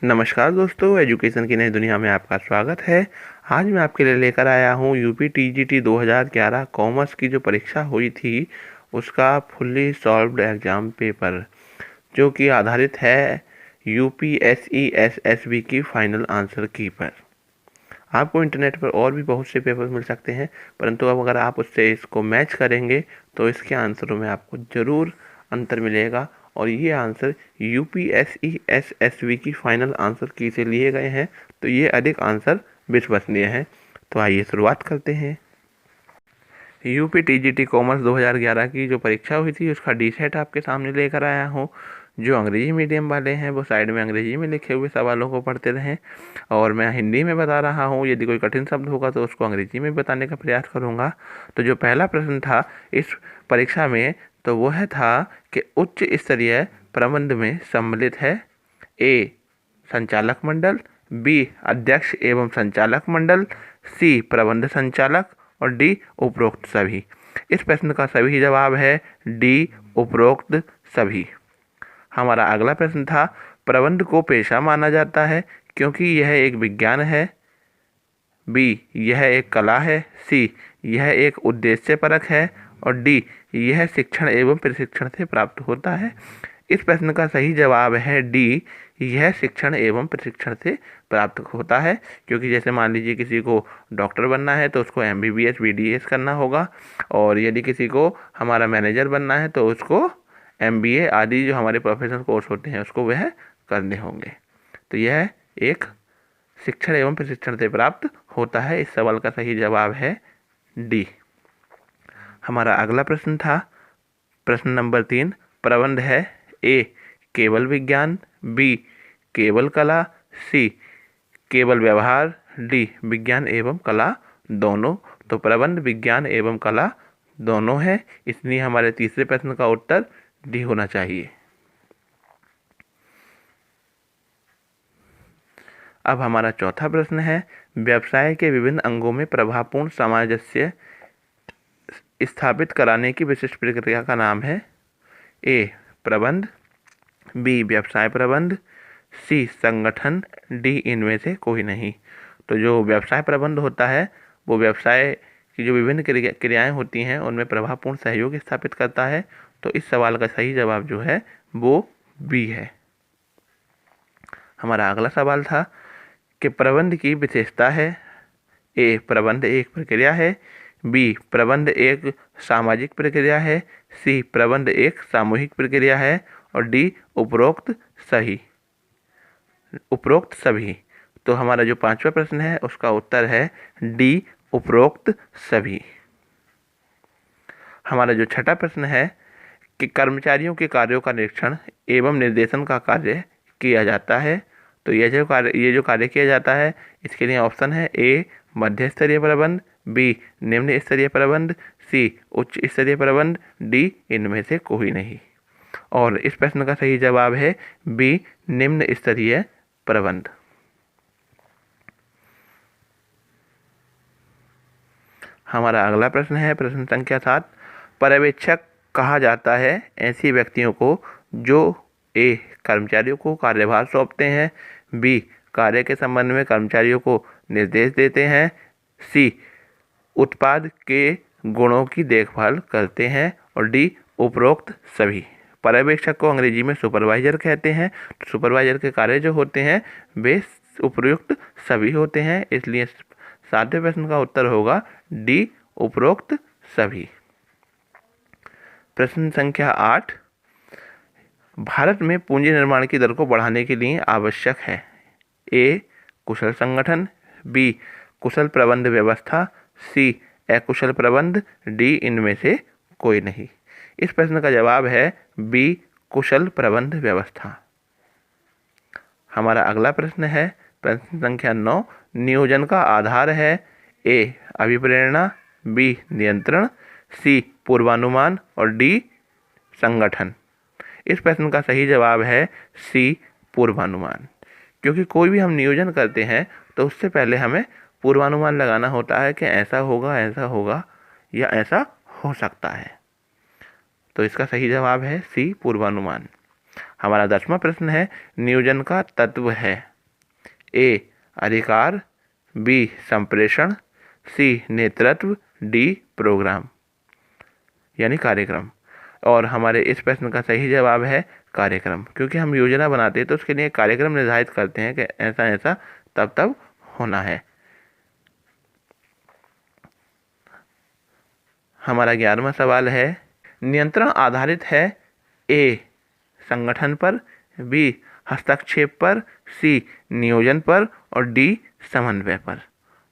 नमस्कार दोस्तों, एजुकेशन की नई दुनिया में आपका स्वागत है। आज मैं आपके लिए लेकर आया हूँ यूपी टीजीटी 2011 कॉमर्स की जो परीक्षा हुई थी उसका फुल्ली सॉल्व्ड एग्ज़ाम पेपर, जो कि आधारित है यूपीएससी एसएसबी की फाइनल आंसर की पर। आपको इंटरनेट पर और भी बहुत से पेपर मिल सकते हैं, परंतु अब अगर आप उससे इसको मैच करेंगे तो इसके आंसरों में आपको ज़रूर अंतर मिलेगा। और ये आंसर यूपीएससी एसएसबी की फाइनल आंसर की से लिए गए हैं, तो ये अधिक आंसर विश्वसनीय है। तो आइए शुरुआत करते हैं। यूपी टीजीटी कॉमर्स 2011 की जो परीक्षा हुई थी उसका डी सेट आपके सामने लेकर आया हूँ। जो अंग्रेजी मीडियम वाले हैं वो साइड में अंग्रेजी में लिखे हुए सवालों को पढ़ते रहें, और मैं हिंदी में बता रहा हूँ। यदि कोई कठिन शब्द होगा तो उसको अंग्रेजी में बताने का प्रयास करूँगा। तो जो पहला प्रश्न था इस परीक्षा में, तो वह था कि उच्च स्तरीय प्रबंध में सम्मिलित है ए संचालक मंडल, बी अध्यक्ष एवं संचालक मंडल, सी प्रबंध संचालक और डी उपरोक्त सभी। इस प्रश्न का सभी जवाब है डी उपरोक्त सभी। हमारा अगला प्रश्न था प्रबंध को पेशा माना जाता है क्योंकि यह एक विज्ञान है, बी यह एक कला है, सी यह एक उद्देश्यपरक है और डी यह शिक्षण एवं प्रशिक्षण से प्राप्त होता है। इस प्रश्न का सही जवाब है डी यह शिक्षण एवं प्रशिक्षण से प्राप्त होता है। क्योंकि जैसे मान लीजिए किसी को डॉक्टर बनना है तो उसको एमबीबीएस बीडीएस करना होगा, और यदि किसी को हमारा मैनेजर बनना है तो उसको एमबीए आदि जो हमारे प्रोफेशनल कोर्स होते हैं उसको वह करने होंगे। तो यह एक शिक्षण एवं प्रशिक्षण से प्राप्त होता है। इस सवाल का सही जवाब है डी। हमारा अगला प्रश्न था प्रश्न नंबर 3, प्रबंध है ए केवल विज्ञान, बी केवल कला, सी केवल व्यवहार, डी विज्ञान एवं कला दोनों। तो प्रबंध विज्ञान एवं कला दोनों है, इसलिए हमारे तीसरे प्रश्न का उत्तर डी होना चाहिए। अब हमारा चौथा प्रश्न है व्यवसाय के विभिन्न अंगों में प्रभावपूर्ण सामंजस्य स्थापित कराने की विशिष्ट प्रक्रिया का नाम है ए प्रबंध, बी व्यवसाय प्रबंध, सी संगठन, डी इनमें से कोई नहीं। तो जो व्यवसाय प्रबंध होता है वो व्यवसाय की जो विभिन्न क्रियाएं होती हैं उनमें प्रभावपूर्ण सहयोग स्थापित करता है। तो इस सवाल का सही जवाब जो है वो बी है। हमारा अगला सवाल था कि प्रबंध की विशेषता है ए प्रबंध एक प्रक्रिया है, बी प्रबंध एक सामाजिक प्रक्रिया है, सी प्रबंध एक सामूहिक प्रक्रिया है और डी उपरोक्त सभी। तो हमारा जो पांचवा प्रश्न है उसका उत्तर है डी उपरोक्त सभी। हमारा जो छठा प्रश्न है कि कर्मचारियों के कार्यों का निरीक्षण एवं निर्देशन का कार्य किया जाता है। तो ये जो कार्य किया जाता है इसके लिए ऑप्शन है ए मध्य स्तरीय प्रबंध, बी निम्न स्तरीय प्रबंध, सी उच्च स्तरीय प्रबंध, डी इनमें से कोई नहीं। और इस प्रश्न का सही जवाब है बी निम्न स्तरीय प्रबंध। हमारा अगला प्रश्न है प्रश्न संख्या 7, पर्यवेक्षक कहा जाता है ऐसे व्यक्तियों को जो ए कर्मचारियों को कार्यभार सौंपते हैं, बी कार्य के संबंध में कर्मचारियों को निर्देश देते हैं, सी उत्पाद के गुणों की देखभाल करते हैं और डी उपरोक्त सभी। पर्यवेक्षक को अंग्रेजी में सुपरवाइजर कहते हैं। तो सुपरवाइजर के कार्य जो होते हैं वे उपयुक्त सभी होते हैं, इसलिए 7वें प्रश्न का उत्तर होगा डी उपरोक्त सभी। प्रश्न संख्या 8, भारत में पूंजी निर्माण की दर को बढ़ाने के लिए आवश्यक है ए कुशल संगठन, बी कुशल प्रबंध व्यवस्था, सी अकुशल प्रबंध, डी इनमें से कोई नहीं। इस प्रश्न का जवाब है बी कुशल प्रबंध व्यवस्था। हमारा अगला प्रश्न है प्रश्न संख्या 9, नियोजन का आधार है ए अभिप्रेरणा, बी नियंत्रण, सी पूर्वानुमान और डी संगठन। इस प्रश्न का सही जवाब है सी पूर्वानुमान। क्योंकि कोई भी हम नियोजन करते हैं तो उससे पहले हमें पूर्वानुमान लगाना होता है कि ऐसा होगा या ऐसा हो सकता है। तो इसका सही जवाब है सी पूर्वानुमान। हमारा 10वां प्रश्न है नियोजन का तत्व है ए अधिकार, बी संप्रेषण, सी नेतृत्व, डी प्रोग्राम यानी कार्यक्रम। और हमारे इस प्रश्न का सही जवाब है कार्यक्रम, क्योंकि हम योजना बनाते हैं तो उसके लिए कार्यक्रम निर्धारित करते हैं कि ऐसा ऐसा तब तब होना है। हमारा 11वां सवाल है, नियंत्रण आधारित है ए संगठन पर, बी हस्तक्षेप पर, सी नियोजन पर और डी समन्वय पर।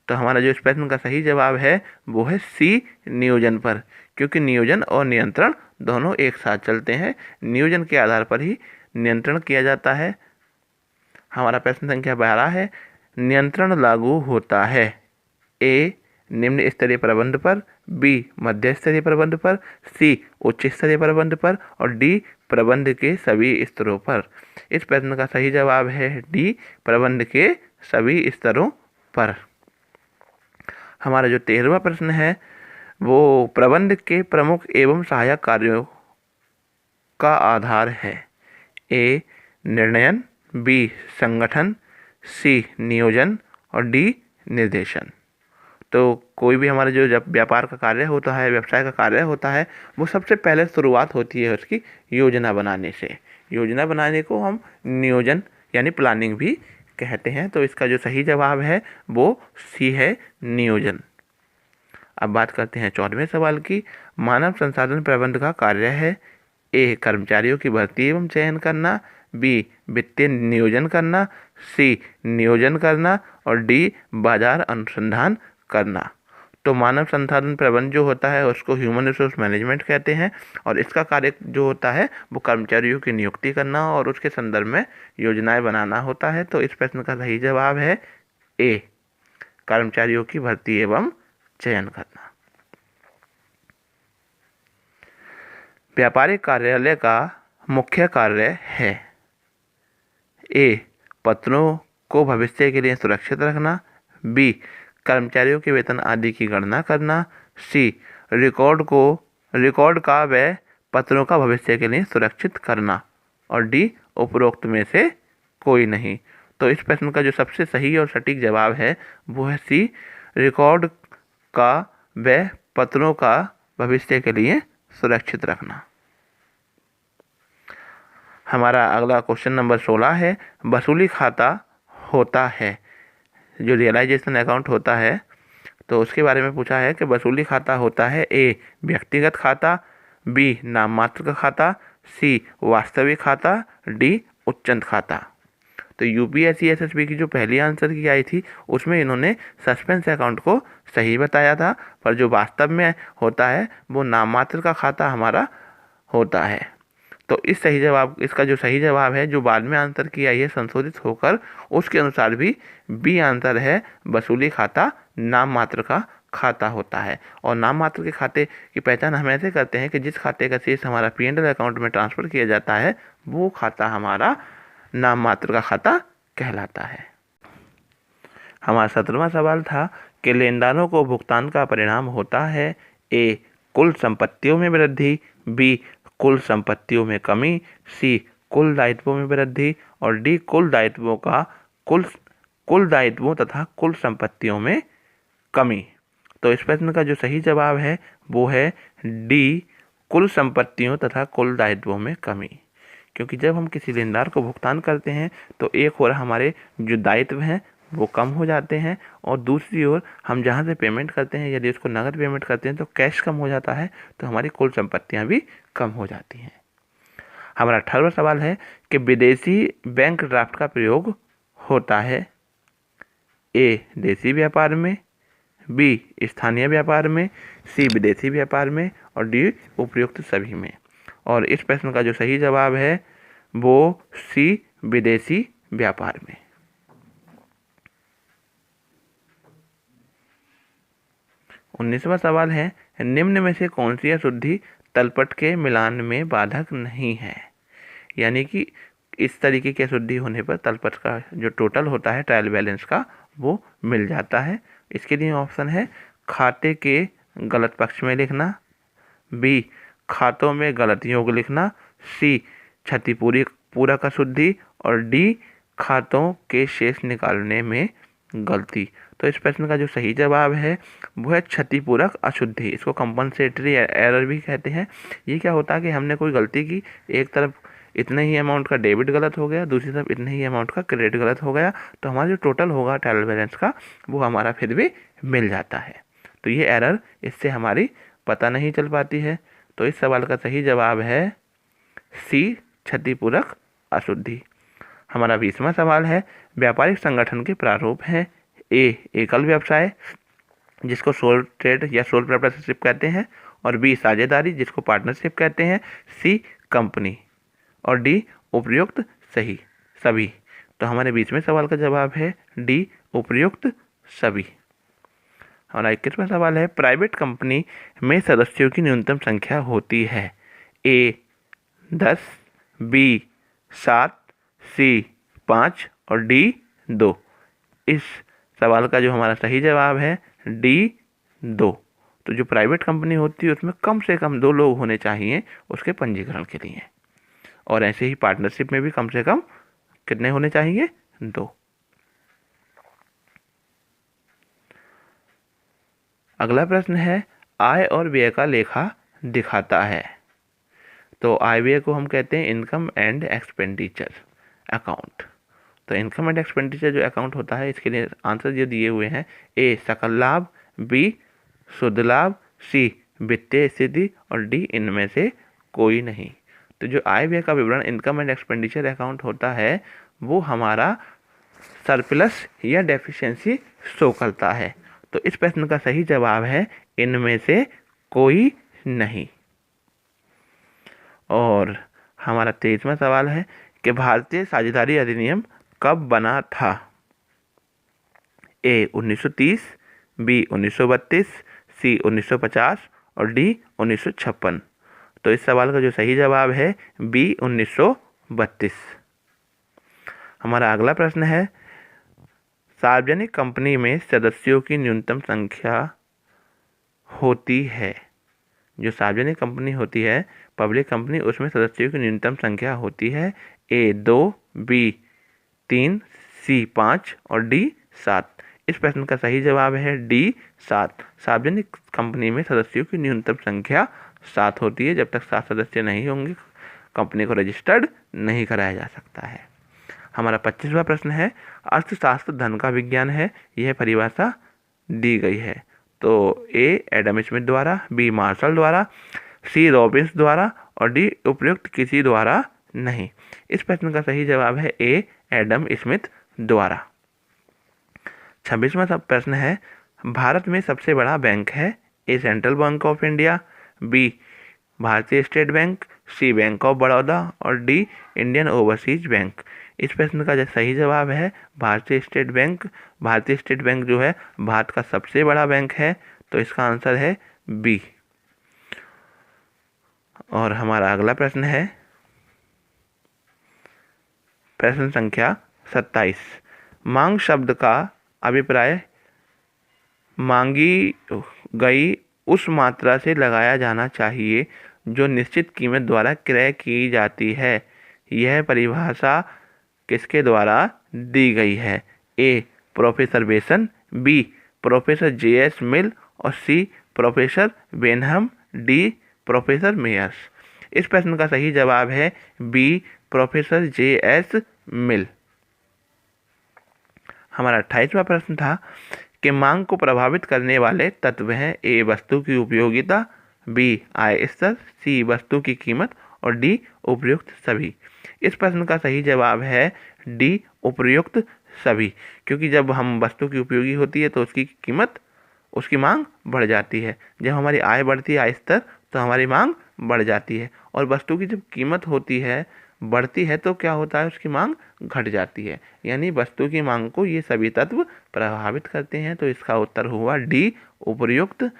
तो हमारा जो इस प्रश्न का सही जवाब है वो है सी नियोजन पर, क्योंकि नियोजन और नियंत्रण दोनों एक साथ चलते हैं। नियोजन के आधार पर ही नियंत्रण किया जाता है। हमारा प्रश्न संख्या 12 है, नियंत्रण लागू होता है ए निम्न स्तरीय प्रबंध पर, बी मध्य स्तरीय प्रबंध पर, सी उच्च स्तरीय प्रबंध पर और डी प्रबंध के सभी स्तरों पर। इस प्रश्न का सही जवाब है डी प्रबंध के सभी स्तरों पर। हमारा जो 13वां प्रश्न है वो प्रबंध के प्रमुख एवं सहायक कार्यों का आधार है ए निर्णयन, बी संगठन, सी नियोजन और डी निर्देशन। तो कोई भी हमारा जो जब व्यापार का कार्य होता है, व्यवसाय का कार्य होता है, वो सबसे पहले शुरुआत होती है उसकी योजना बनाने से। योजना बनाने को हम नियोजन यानी प्लानिंग भी कहते हैं। तो इसका जो सही जवाब है वो सी है नियोजन। अब बात करते हैं 14वें सवाल की। मानव संसाधन प्रबंध का कार्य है ए कर्मचारियों की भर्ती एवं चयन करना, बी वित्तीय नियोजन करना, सी नियोजन करना और डी बाजार अनुसंधान करना। तो मानव संसाधन प्रबंध जो होता है उसको ह्यूमन रिसोर्स मैनेजमेंट कहते हैं और इसका कार्य जो होता है वो कर्मचारियों की नियुक्ति करना और उसके संदर्भ में योजनाएं बनाना होता है। तो इस प्रश्न का सही जवाब है ए कर्मचारियों की भर्ती एवं चयन करना। व्यापारिक कार्यालय का मुख्य कार्य है ए पत्रों को भविष्य के लिए सुरक्षित रखना, बी कर्मचारियों के वेतन आदि की गणना करना, सी रिकॉर्ड का व पत्रों का भविष्य के लिए सुरक्षित करना और डी उपरोक्त में से कोई नहीं। तो इस प्रश्न का जो सबसे सही और सटीक जवाब है वो है सी रिकॉर्ड का व पत्रों का भविष्य के लिए सुरक्षित रखना। हमारा अगला क्वेश्चन नंबर 16 है, वसूली खाता होता है जो रियलाइजेशन अकाउंट होता है तो उसके बारे में पूछा है कि वसूली खाता होता है ए व्यक्तिगत खाता, बी नाम मात्र का खाता, सी वास्तविक खाता, डी उच्चंत खाता। तो यूपीएससी एसएसबी की जो पहली आंसर की आई थी उसमें इन्होंने सस्पेंस अकाउंट को सही बताया था, पर जो वास्तव में होता है वो नाम मात्र का खाता हमारा होता है। तो इसका जो सही जवाब है जो बाद में आंसर की आई है संशोधित होकर उसके अनुसार भी बी आंसर है, वसूली खाता नाम मात्र का खाता होता है। और नाम मात्र के खाते की पहचान हम ऐसे करते हैं कि जिस खाते का शेष हमारा P&L अकाउंट में ट्रांसफ़र किया जाता है वो खाता हमारा नाम मात्र का खाता कहलाता है। हमारा 17वां सवाल था कि लेनदारों को भुगतान का परिणाम होता है ए कुल संपत्तियों में वृद्धि, बी कुल संपत्तियों में कमी, सी कुल दायित्वों में वृद्धि और डी कुल दायित्वों तथा कुल संपत्तियों में कमी। तो इस प्रश्न का जो सही जवाब है वो है डी कुल संपत्तियों तथा कुल दायित्वों में कमी। क्योंकि जब हम किसी लेनदार को भुगतान करते हैं तो एक ओर हमारे जो दायित्व हैं वो कम हो जाते हैं और दूसरी ओर हम जहाँ से पेमेंट करते हैं यदि उसको नगद पेमेंट करते हैं तो कैश कम हो जाता है, तो हमारी कुल संपत्तियाँ भी कम हो जाती हैं। हमारा 18वां सवाल है कि विदेशी बैंक ड्राफ्ट का प्रयोग होता है ए देशी व्यापार में, बी स्थानीय व्यापार में, सी विदेशी व्यापार में और डी उपयुक्त सभी में। और इस प्रश्न का जो सही जवाब है वो सी विदेशी व्यापार में। 19वां सवाल है, निम्न में से कौन सी अशुद्धि तलपट के मिलान में बाधक नहीं है। यानी कि इस तरीके की अशुद्धि होने पर तलपट का जो टोटल होता है ट्रायल बैलेंस का वो मिल जाता है। इसके लिए ऑप्शन है खाते के गलत पक्ष में लिखना, बी खातों में गलत योग लिखना, सी क्षतिपूर्ति पूरक अशुद्धि और डी खातों के शेष निकालने में गलती। तो इस प्रश्न का जो सही जवाब है वो है क्षतिपूरक अशुद्धि। इसको कंपनसेटरी एरर भी कहते हैं। ये क्या होता है कि हमने कोई गलती की, एक तरफ इतने ही अमाउंट का डेबिट गलत हो गया, दूसरी तरफ इतने ही अमाउंट का क्रेडिट गलत हो गया, तो हमारा जो टोटल होगा ट्रायल बैलेंस का वो हमारा फिर भी मिल जाता है। तो ये एरर इससे हमारी पता नहीं चल पाती है। तो इस सवाल का सही जवाब है सी, क्षतिपूरक अशुद्धि। हमारा 20वां सवाल है, व्यापारिक संगठन के प्रारूप हैं। ए, एकल व्यवसाय जिसको सोल ट्रेड या सोल प्रोप्राइटरशिप कहते हैं, और बी, साझेदारी जिसको पार्टनरशिप कहते हैं, सी, कंपनी, और डी, उपयुक्त सही सभी। तो हमारे 20वें सवाल का जवाब है डी, उपयुक्त सभी। हमारा 21वां सवाल है, प्राइवेट कंपनी में सदस्यों की न्यूनतम संख्या होती है। ए, 10, बी, 7, सी, 5 और डी, 2। इस सवाल का जो हमारा सही जवाब है डी, 2। तो जो प्राइवेट कंपनी होती है उसमें कम से कम 2 लोग होने चाहिए उसके पंजीकरण के लिए, और ऐसे ही पार्टनरशिप में भी कम से कम कितने होने चाहिए, 2। अगला प्रश्न है, आय और व्यय का लेखा दिखाता है। तो आय व्यय को हम कहते हैं इनकम एंड एक्सपेंडिचर अकाउंट। तो इनकम एंड एक्सपेंडिचर जो अकाउंट होता है इसके लिए आंसर ये दिए हुए हैं। ए, सकल लाभ, बी, शुद्ध लाभ, सी, वित्तीय स्थिति और डी, इनमें से कोई नहीं। तो जो आय व्यय का विवरण इनकम एंड एक्सपेंडिचर अकाउंट होता है वो हमारा सरप्लस या डेफिशिएंसी शो करता है। तो इस प्रश्न का सही जवाब है इनमें से कोई नहीं। और हमारा 23वां सवाल है कि भारतीय साझेदारी अधिनियम कब बना था। ए, 1930, बी, 1932, सी, 1950 और डी, 1956। तो इस सवाल का जो सही जवाब है बी, 1932। हमारा अगला प्रश्न है, सार्वजनिक कंपनी में सदस्यों की न्यूनतम संख्या होती है। जो सार्वजनिक कंपनी होती है, पब्लिक कंपनी, उसमें सदस्यों की न्यूनतम संख्या होती है। ए, 2, बी, 3, सी, 5 और डी, 7। इस प्रश्न का सही जवाब है डी, 7। सार्वजनिक कंपनी में सदस्यों की न्यूनतम संख्या 7 होती है। जब तक 7 सदस्य नहीं होंगे कंपनी को रजिस्टर्ड नहीं कराया जा सकता है। हमारा 25वां प्रश्न है, अर्थशास्त्र धन का विज्ञान है। यह परिभाषा दी गई है। तो ए, एडम स्मिथ द्वारा, बी, मार्शल द्वारा, सी, रॉबिन्स द्वारा और डी, उपयुक्त किसी द्वारा नहीं। इस प्रश्न का सही जवाब है ए, एडम स्मिथ द्वारा। 26वां प्रश्न है, भारत में सबसे बड़ा बैंक है। A, Central Bank of India, B, Bharatiya State Bank, C, Bank of Baroda और डी, इंडियन ओवरसीज बैंक। इस प्रश्न का जो सही जवाब है भारतीय स्टेट बैंक। भारतीय स्टेट बैंक जो है भारत का सबसे बड़ा बैंक है। तो इसका आंसर है बी। और हमारा अगला प्रश्न है प्रश्न संख्या 27। मांग शब्द का अभिप्राय मांगी गई उस मात्रा से लगाया जाना चाहिए जो निश्चित कीमत द्वारा क्रय की जाती है। यह परिभाषा किसके द्वारा दी गई है। ए, प्रोफेसर बेसन, बी, प्रोफेसर जे.एस. मिल और सी, प्रोफेसर बेनहम, डी, प्रोफेसर मेयर्स। इस प्रश्न का सही जवाब है बी, प्रोफेसर जे.एस. मिल। हमारा 28वां प्रश्न था कि मांग को प्रभावित करने वाले तत्व हैं। ए, वस्तु की उपयोगिता, बी, आय स्तर, सी, वस्तु की कीमत और डी, उपयुक्त सभी। इस प्रश्न का सही जवाब है डी, उपयुक्त सभी। क्योंकि जब हम वस्तु की उपयोगी होती है तो उसकी कीमत, उसकी मांग बढ़ जाती है। जब हमारी आय बढ़ती है, आय स्तर, तो हमारी मांग बढ़ जाती है। और वस्तु की जब कीमत होती है, बढ़ती है, तो क्या होता है, उसकी मांग घट जाती है। यानी वस्तु की मांग को ये सभी तत्व प्रभावित करते हैं। तो इसका उत्तर हुआ डी, उपयुक्त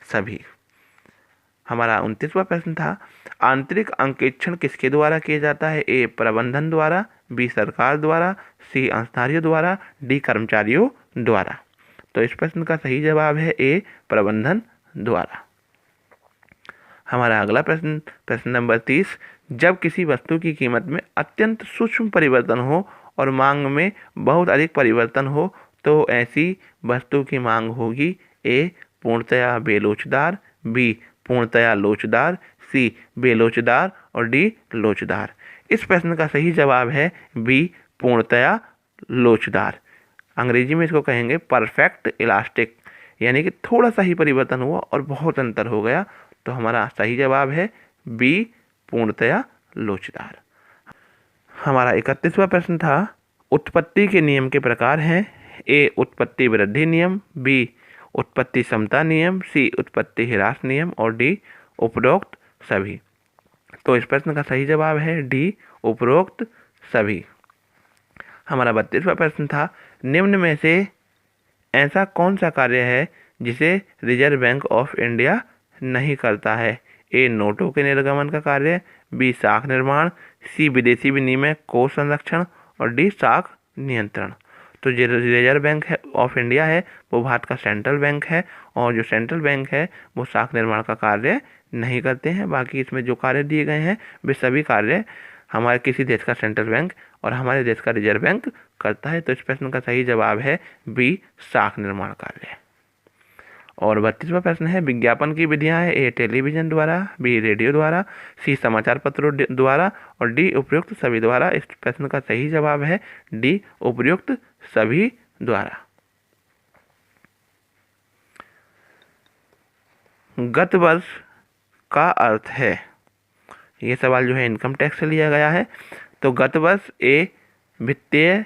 सभी। हमारा 29वां प्रश्न था, आंतरिक अंकेक्षण किसके द्वारा किया जाता है। ए, प्रबंधन द्वारा, बी, सरकार द्वारा, सी, अंशधारियों द्वारा, डी, कर्मचारियों द्वारा। तो इस प्रश्न का सही जवाब है ए, प्रबंधन द्वारा। हमारा अगला प्रश्न नंबर 30, जब किसी वस्तु की कीमत में अत्यंत सूक्ष्म परिवर्तन हो और मांग में बहुत अधिक परिवर्तन हो तो ऐसी वस्तु की मांग होगी ए पूर्णतया बेलोचदार, बी पूर्णतया लोचदार, सी बेलोचदार और डी लोचदार। इस प्रश्न का सही जवाब है बी पूर्णतया लोचदार। अंग्रेजी में इसको कहेंगे परफेक्ट इलास्टिक, यानी कि थोड़ा सा ही परिवर्तन हुआ और बहुत अंतर हो गया। तो हमारा सही जवाब है बी पूर्णतया लोचदार। हमारा 31वां प्रश्न था उत्पत्ति के नियम के प्रकार हैं ए उत्पत्ति वृद्धि नियम, बी उत्पत्ति समता नियम, सी उत्पत्ति ह्रास नियम और डी उपरोक्त सभी। तो इस प्रश्न का सही जवाब है डी उपरोक्त सभी। हमारा 32वां प्रश्न था निम्न में से ऐसा कौन सा कार्य है जिसे रिजर्व बैंक ऑफ इंडिया नहीं करता है ए नोटों के निर्गमन का कार्य, बी साख निर्माण, सी विदेशी विनिमय कोष संरक्षण और डी साख नियंत्रण। तो जो रिजर्व बैंक है ऑफ इंडिया है वो भारत का सेंट्रल बैंक है और जो सेंट्रल बैंक है वो साख निर्माण का कार्य नहीं करते हैं। बाकी इसमें जो कार्य दिए गए हैं वे सभी कार्य हमारे किसी देश का सेंट्रल बैंक और हमारे देश का रिजर्व बैंक करता है। तो इस प्रश्न का सही जवाब है बी साख निर्माण कार्य। और 32वां प्रश्न है विज्ञापन की विधियां है ए टेलीविजन द्वारा, बी रेडियो द्वारा, सी समाचार पत्रों द्वारा और डी उपयुक्त सभी द्वारा। इस प्रश्न का सही जवाब है डी उपयुक्त सभी द्वारा। गत वर्ष का अर्थ है, ये सवाल जो है इनकम टैक्स से लिया गया है। तो गत वर्ष ए वित्तीय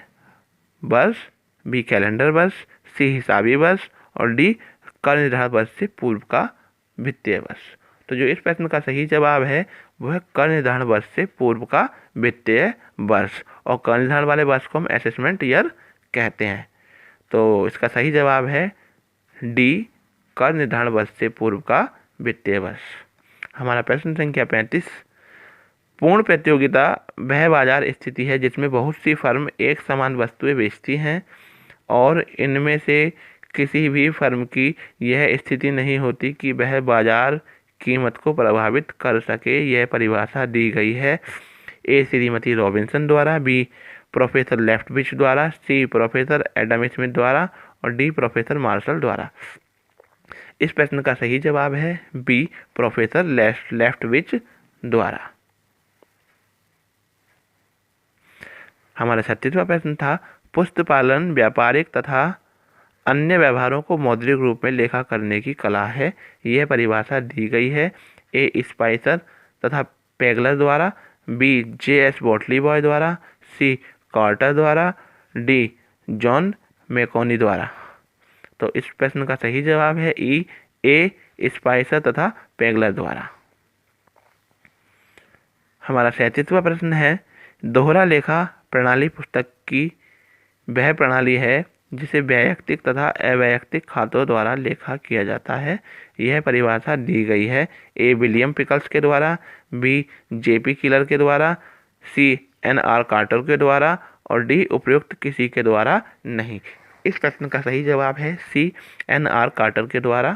वर्ष, बी कैलेंडर वर्ष, सी हिसाबी वर्ष और डी कर निर्धारण वर्ष से पूर्व का वित्तीय वर्ष। तो जो इस प्रश्न का सही जवाब है वो है कर निर्धारण वर्ष से पूर्व का वित्तीय वर्ष और कर निर्धारण वाले वर्ष को हम असेसमेंट ईयर कहते हैं। तो इसका सही जवाब है डी कर निर्धारण वर्ष से पूर्व का वित्तीय वर्ष। हमारा प्रश्न संख्या 35 पूर्ण प्रतियोगिता वह बाजार स्थिति है जिसमें बहुत सी फर्म एक समान वस्तुएं बेचती हैं और इनमें से किसी भी फर्म की यह स्थिति नहीं होती कि वह बाजार कीमत को प्रभावित कर सके। यह परिभाषा दी गई है ए श्रीमती रॉबिन्सन द्वारा, बी प्रोफेसर लेफ्टविच द्वारा, सी प्रोफेसर एडम स्मिथ द्वारा और डी प्रोफेसर मार्शल द्वारा। इस प्रश्न का सही जवाब है बी प्रोफेसर लेफ्टविच द्वारा। हमारा 36वां प्रश्न था पुष्प पालन व्यापारिक तथा अन्य व्यवहारों को मौद्रिक रूप में लेखा करने की कला है। यह परिभाषा दी गई है ए स्पाइसर तथा पेगलर द्वारा, बी जे.एस. बॉटली बॉय द्वारा, सी कार्टर द्वारा, डी जॉन मैकोनी द्वारा। तो इस प्रश्न का सही जवाब है ई ए स्पाइसर तथा पेगलर द्वारा। हमारा 37वां प्रश्न है दोहरा लेखा प्रणाली पुस्तक की वह प्रणाली है जिसे वैयक्तिक तथा अवैयक्तिक खातों द्वारा लेखा किया जाता है। यह परिभाषा दी गई है ए विलियम पिकल्स के द्वारा, बी जे.पी. किलर के द्वारा, सी एन.आर. कार्टर के द्वारा और डी उपयुक्त किसी के द्वारा नहीं। इस प्रश्न का सही जवाब है सी एन.आर. कार्टर के द्वारा।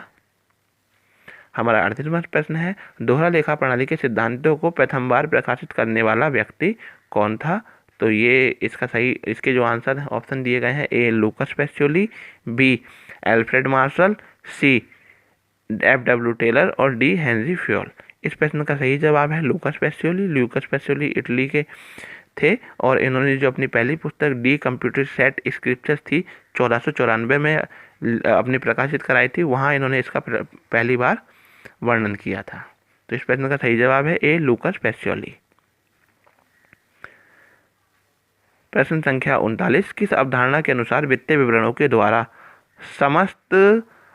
हमारा 38वां प्रश्न है दोहरा लेखा प्रणाली के सिद्धांतों को प्रथम बार प्रकाशित करने वाला व्यक्ति कौन था। तो ये इसके जो आंसर हैं ऑप्शन दिए गए हैं A Lucas Pacioli, B Alfred Marshall, C F.W. Taylor और डी हेनरी फ्योल। इस प्रश्न का सही जवाब है Lucas Pacioli. Lucas Pacioli Italy के थे और इन्होंने जो अपनी पहली पुस्तक डी कंप्यूटर सेट स्क्रिप्चर्स थी 1494 में अपनी प्रकाशित कराई थी, वहाँ इन्होंने इसका पहली बार वर्णन किया था। तो इस प्रश्न का सही जवाब है ए लूकस पैसियोली। प्रश्न संख्या 39 किस अवधारणा के अनुसार वित्तीय विवरणों के द्वारा समस्त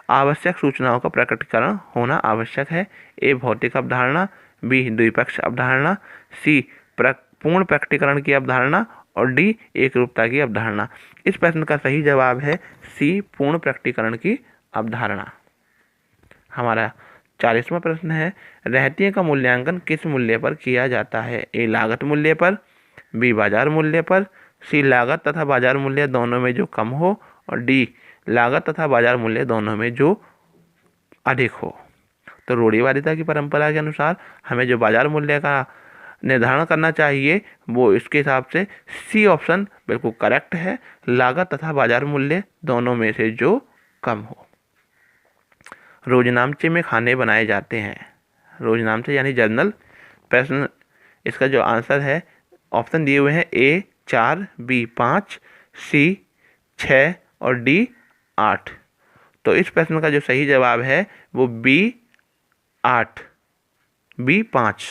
आवश्यक सूचनाओं का प्रकटीकरण होना आवश्यक है। ए भौतिक अवधारणा, बी द्विपक्ष अवधारणा, सी पूर्ण प्रकटीकरण की अवधारणा और डी एकरूपता की अवधारणा। इस प्रश्न का सही जवाब है सी पूर्ण प्रकटीकरण की अवधारणा। हमारा 40वां प्रश्न है रहतियों का मूल्यांकन किस मूल्य पर किया जाता है। ए लागत मूल्य पर, बी बाजार मूल्य पर, सी लागत तथा बाजार मूल्य दोनों में जो कम हो और डी लागत तथा बाजार मूल्य दोनों में जो अधिक हो। तो रूढ़िवादिता की परंपरा के अनुसार हमें जो बाजार मूल्य का निर्धारण करना चाहिए वो इसके हिसाब से सी ऑप्शन बिल्कुल करेक्ट है। लागत तथा बाजार मूल्य दोनों में से जो कम हो। रोजनामचे में खाने बनाए जाते हैं। रोजनामचे यानी जर्नल। प्रश्न इसका जो आंसर है, ऑप्शन दिए हुए हैं ए 4, बी 5, सी 6 और डी 8। तो इस प्रश्न का जो सही जवाब है वो बी 8, बी 5।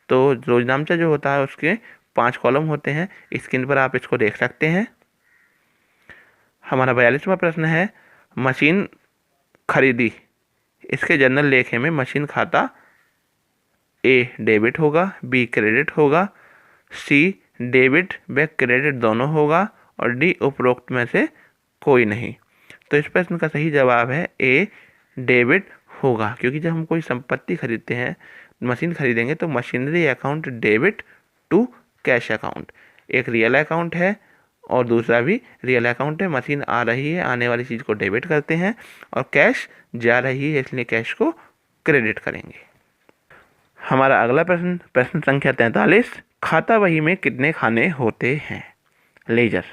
तो रोजनामचा जो होता है उसके 5 कॉलम होते हैं। स्क्रीन पर आप इसको देख सकते हैं। हमारा 42वां प्रश्न है, मशीन खरीदी। इसके जनरल लेखे में मशीन खाता ए डेबिट होगा, बी क्रेडिट होगा, सी डेबिट व क्रेडिट दोनों होगा और डी उपरोक्त में से कोई नहीं। तो इस प्रश्न का सही जवाब है ए डेबिट होगा, क्योंकि जब हम कोई संपत्ति खरीदते हैं, मशीन खरीदेंगे तो machinery account debit to cash account. एक रियल अकाउंट है और दूसरा भी रियल अकाउंट है। मशीन आ रही है, आने वाली चीज़ को डेबिट करते हैं और कैश जा रही है इसलिए कैश को क्रेडिट करेंगे। हमारा अगला प्रश्न, प्रश्न संख्या 43, खाता बही में कितने खाने होते हैं। लेजर,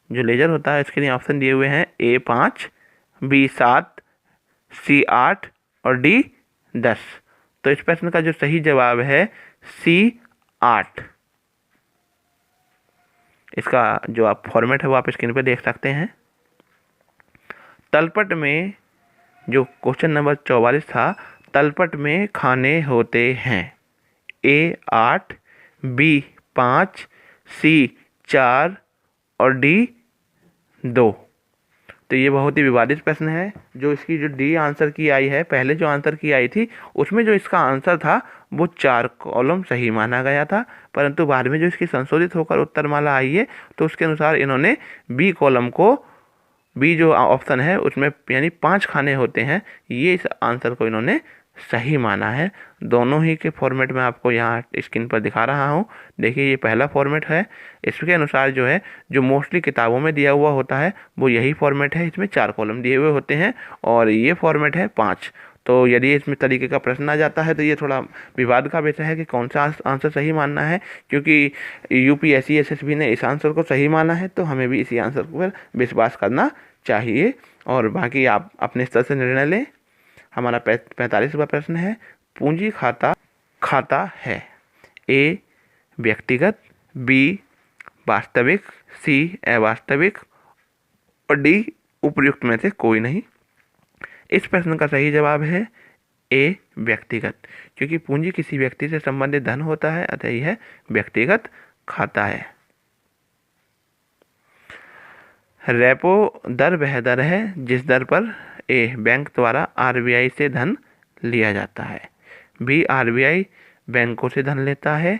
जो लेजर होता है इसके लिए ऑप्शन दिए हुए हैं ए 5, बी 7, सी 8 और डी 10। तो इस प्रश्न का जो सही जवाब है सी 8। इसका जो आप फॉर्मेट है वो आप स्क्रीन पर देख सकते हैं। तलपट में जो क्वेश्चन नंबर 44 था, तलपट में खाने होते हैं ए 8, बी 5, सी 4 और डी 2। तो ये बहुत ही विवादित प्रश्न है। जो इसकी जो डी आंसर की आई है, पहले जो आंसर की आई थी उसमें जो इसका आंसर था वो 4 कॉलम सही माना गया था, परंतु बाद में जो इसकी संशोधित होकर उत्तरमाला आई है तो उसके अनुसार इन्होंने बी कॉलम को, बी जो ऑप्शन है उसमें यानी 5 खाने होते हैं, ये इस आंसर को इन्होंने सही माना है। दोनों ही के फॉर्मेट में आपको यहाँ स्क्रीन पर दिखा रहा हूँ। देखिए ये पहला फॉर्मेट है। इसके अनुसार जो है, जो मोस्टली किताबों में दिया हुआ होता है वो यही फॉर्मेट है। इसमें 4 कॉलम दिए हुए होते हैं और ये फॉर्मेट है 5। तो यदि इसमें तरीके का प्रश्न आ जाता है तो ये थोड़ा विवाद का विषय है कि कौन सा आंसर सही मानना है, क्योंकि यूपीएससी एसएसबी ने इस आंसर को सही माना है तो हमें भी इसी आंसर पर विश्वास करना चाहिए और बाकी आप अपने स्तर से निर्णय लें। हमारा 45वां प्रश्न है, पूंजी खाता है ए व्यक्तिगत, बी वास्तविक, सी अवास्तविक और डी उपयुक्त में से कोई नहीं। इस प्रश्न का सही जवाब है ए व्यक्तिगत, क्योंकि पूंजी किसी व्यक्ति से संबंधित धन होता है, अतः यह व्यक्तिगत खाता है। रेपो दर वह दर है जिस दर पर ए बैंक द्वारा आरबीआई से धन लिया जाता है, बी आरबीआई बैंकों से धन लेता है,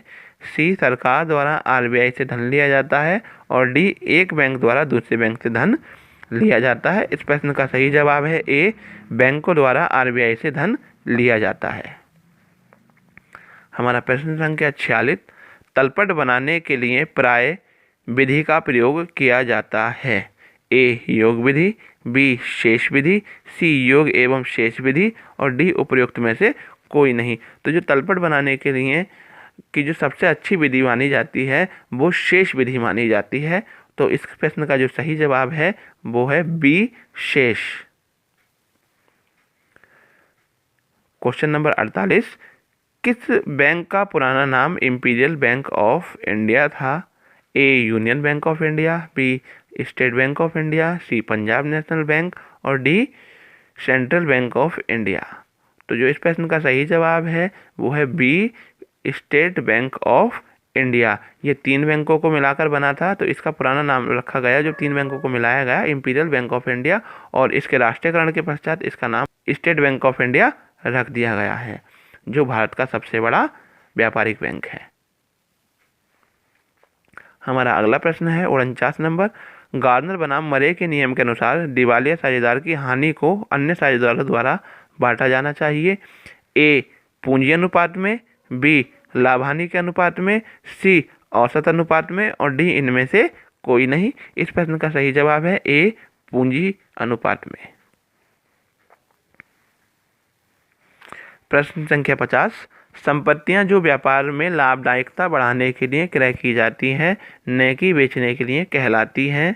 सी सरकार द्वारा आरबीआई से धन लिया जाता है और डी एक बैंक द्वारा दूसरे बैंक से धन लिया जाता है। इस प्रश्न का सही जवाब है ए बैंकों द्वारा आरबीआई से धन लिया जाता है। हमारा प्रश्न संख्या 46, तलपट बनाने के लिए प्राय विधि का प्रयोग किया जाता है ए योग विधि, बी शेष विधि, सी योग एवं शेष विधि और डी उपयुक्त में से कोई नहीं। तो जो तलपट बनाने के लिए की जो सबसे अच्छी विधि मानी जाती है वो शेष विधि मानी जाती है। तो इस प्रश्न का जो सही जवाब है वो है बी शेष। क्वेश्चन नंबर 48, किस बैंक का पुराना नाम इंपीरियल बैंक ऑफ इंडिया था A Union Bank of India, B State Bank of India, C Punjab National Bank और D Central Bank of India. तो जो इस प्रश्न का सही जवाब है वो है B State Bank of India. ये 3 बैंकों को मिलाकर बना था तो इसका पुराना नाम रखा गया, जो 3 बैंकों को मिलाया गया, इंपीरियल बैंक ऑफ इंडिया, और इसके राष्ट्रीयकरण के पश्चात इसका नाम स्टेट बैंक ऑफ इंडिया रख दिया गया है, जो भारत का सबसे बड़ा व्यापारिक बैंक है। हमारा अगला प्रश्न है 49 नंबर, गार्डनर बनाम मरे के नियम के अनुसार दिवालिया साझेदार की हानि को अन्य साझेदारों द्वारा बांटा जाना चाहिए ए पूंजी अनुपात में, बी लाभ हानि के अनुपात में, सी औसत अनुपात में और डी इनमें से कोई नहीं। इस प्रश्न का सही जवाब है ए पूंजी अनुपात में। प्रश्न संख्या 50, संपत्तियां जो व्यापार में लाभदायकता बढ़ाने के लिए क्रय की जाती हैं, न कि बेचने के लिए कहलाती हैं।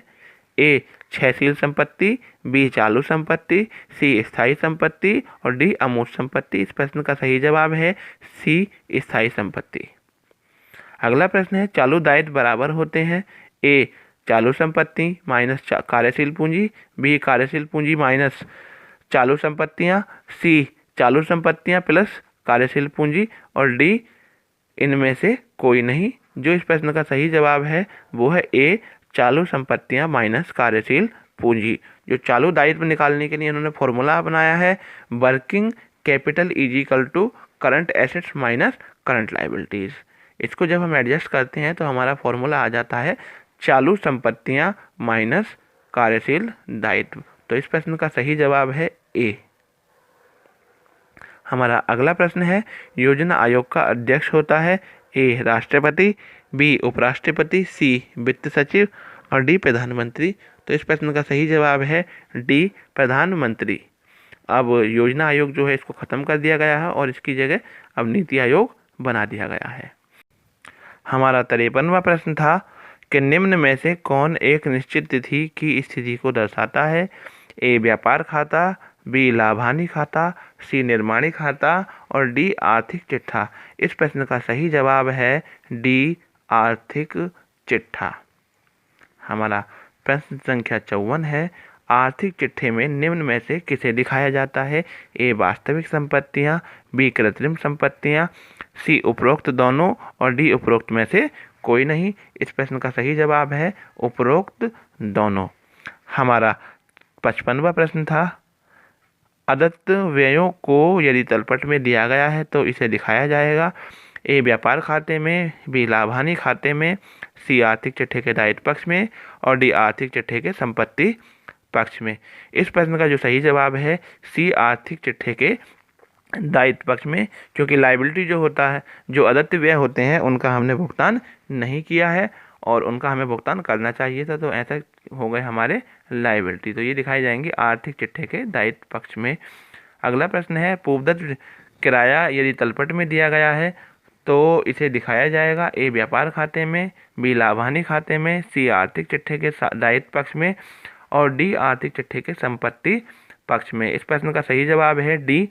ए क्षयशील संपत्ति, बी चालू संपत्ति, सी स्थायी संपत्ति और डी अमूर्त संपत्ति। इस प्रश्न का सही जवाब है सी स्थायी संपत्ति। अगला प्रश्न है चालू दायित्व बराबर होते हैं। ए चालू संपत्ति माइनस कार्यशील पूंजी, बी कार्यशील पूंजी माइनस चालू संपत्तियां, सी चालू संपत्तियां प्लस कार्यशील पूंजी और डी इनमें से कोई नहीं। जो इस प्रश्न का सही जवाब है वो है ए चालू संपत्तियां माइनस कार्यशील पूंजी। जो चालू दायित्व निकालने के लिए इन्होंने फॉर्मूला अपनाया है working capital is equal to current assets minus current liabilities. इसको जब हम एडजस्ट करते हैं तो हमारा फॉर्मूला आ जाता है चालू संपत्तियां माइनस कार्यशील दायित्व। तो इस प्रश्न का सही जवाब है ए। हमारा अगला प्रश्न है योजना आयोग का अध्यक्ष होता है ए राष्ट्रपति, बी उपराष्ट्रपति, सी वित्त सचिव और डी प्रधानमंत्री। तो इस प्रश्न का सही जवाब है डी प्रधानमंत्री। अब योजना आयोग जो है इसको खत्म कर दिया गया है और इसकी जगह अब नीति आयोग बना दिया गया है। हमारा 53वां प्रश्न था कि निम्न में से कौन एक निश्चित तिथि की स्थिति को दर्शाता है। ए व्यापार खाता, बी लाभानी खाता, सी निर्माणी खाता और डी आर्थिक चिट्ठा। इस प्रश्न का सही जवाब है डी आर्थिक चिट्ठा। हमारा प्रश्न संख्या 54 है आर्थिक चिट्ठे में निम्न में से किसे दिखाया जाता है। ए वास्तविक संपत्तियां, बी कृत्रिम संपत्तियां, सी उपरोक्त दोनों और डी उपरोक्त में से कोई नहीं। इस प्रश्न का सही जवाब है उपरोक्त दोनों। हमारा 55वां प्रश्न था अदत्त व्ययों को यदि तलपट में दिया गया है तो इसे दिखाया जाएगा। ए व्यापार खाते में, बी लाभानी खाते में, सी आर्थिक चिट्ठे के दायित्व पक्ष में और डी आर्थिक चिट्ठे के संपत्ति पक्ष में। इस प्रश्न का जो सही जवाब है सी आर्थिक चिट्ठे के दायित्व पक्ष में, क्योंकि लायबिलिटी जो होता है, जो अदत्त व्यय होते हैं उनका हमने भुगतान नहीं किया है और उनका हमें भुगतान करना चाहिए था, तो ऐसा हो गए हमारे लायबिलिटी। तो ये दिखाई जाएंगी आर्थिक चिट्ठे के दायित्व पक्ष में। अगला प्रश्न है पूर्वदत्त किराया यदि तलपट में दिया गया है तो इसे दिखाया जाएगा। ए व्यापार खाते में, बी लाभानी खाते में, सी आर्थिक चिट्ठे के दायित्व पक्ष में और डी आर्थिक चिट्ठे के संपत्ति पक्ष में। इस प्रश्न का सही जवाब है डी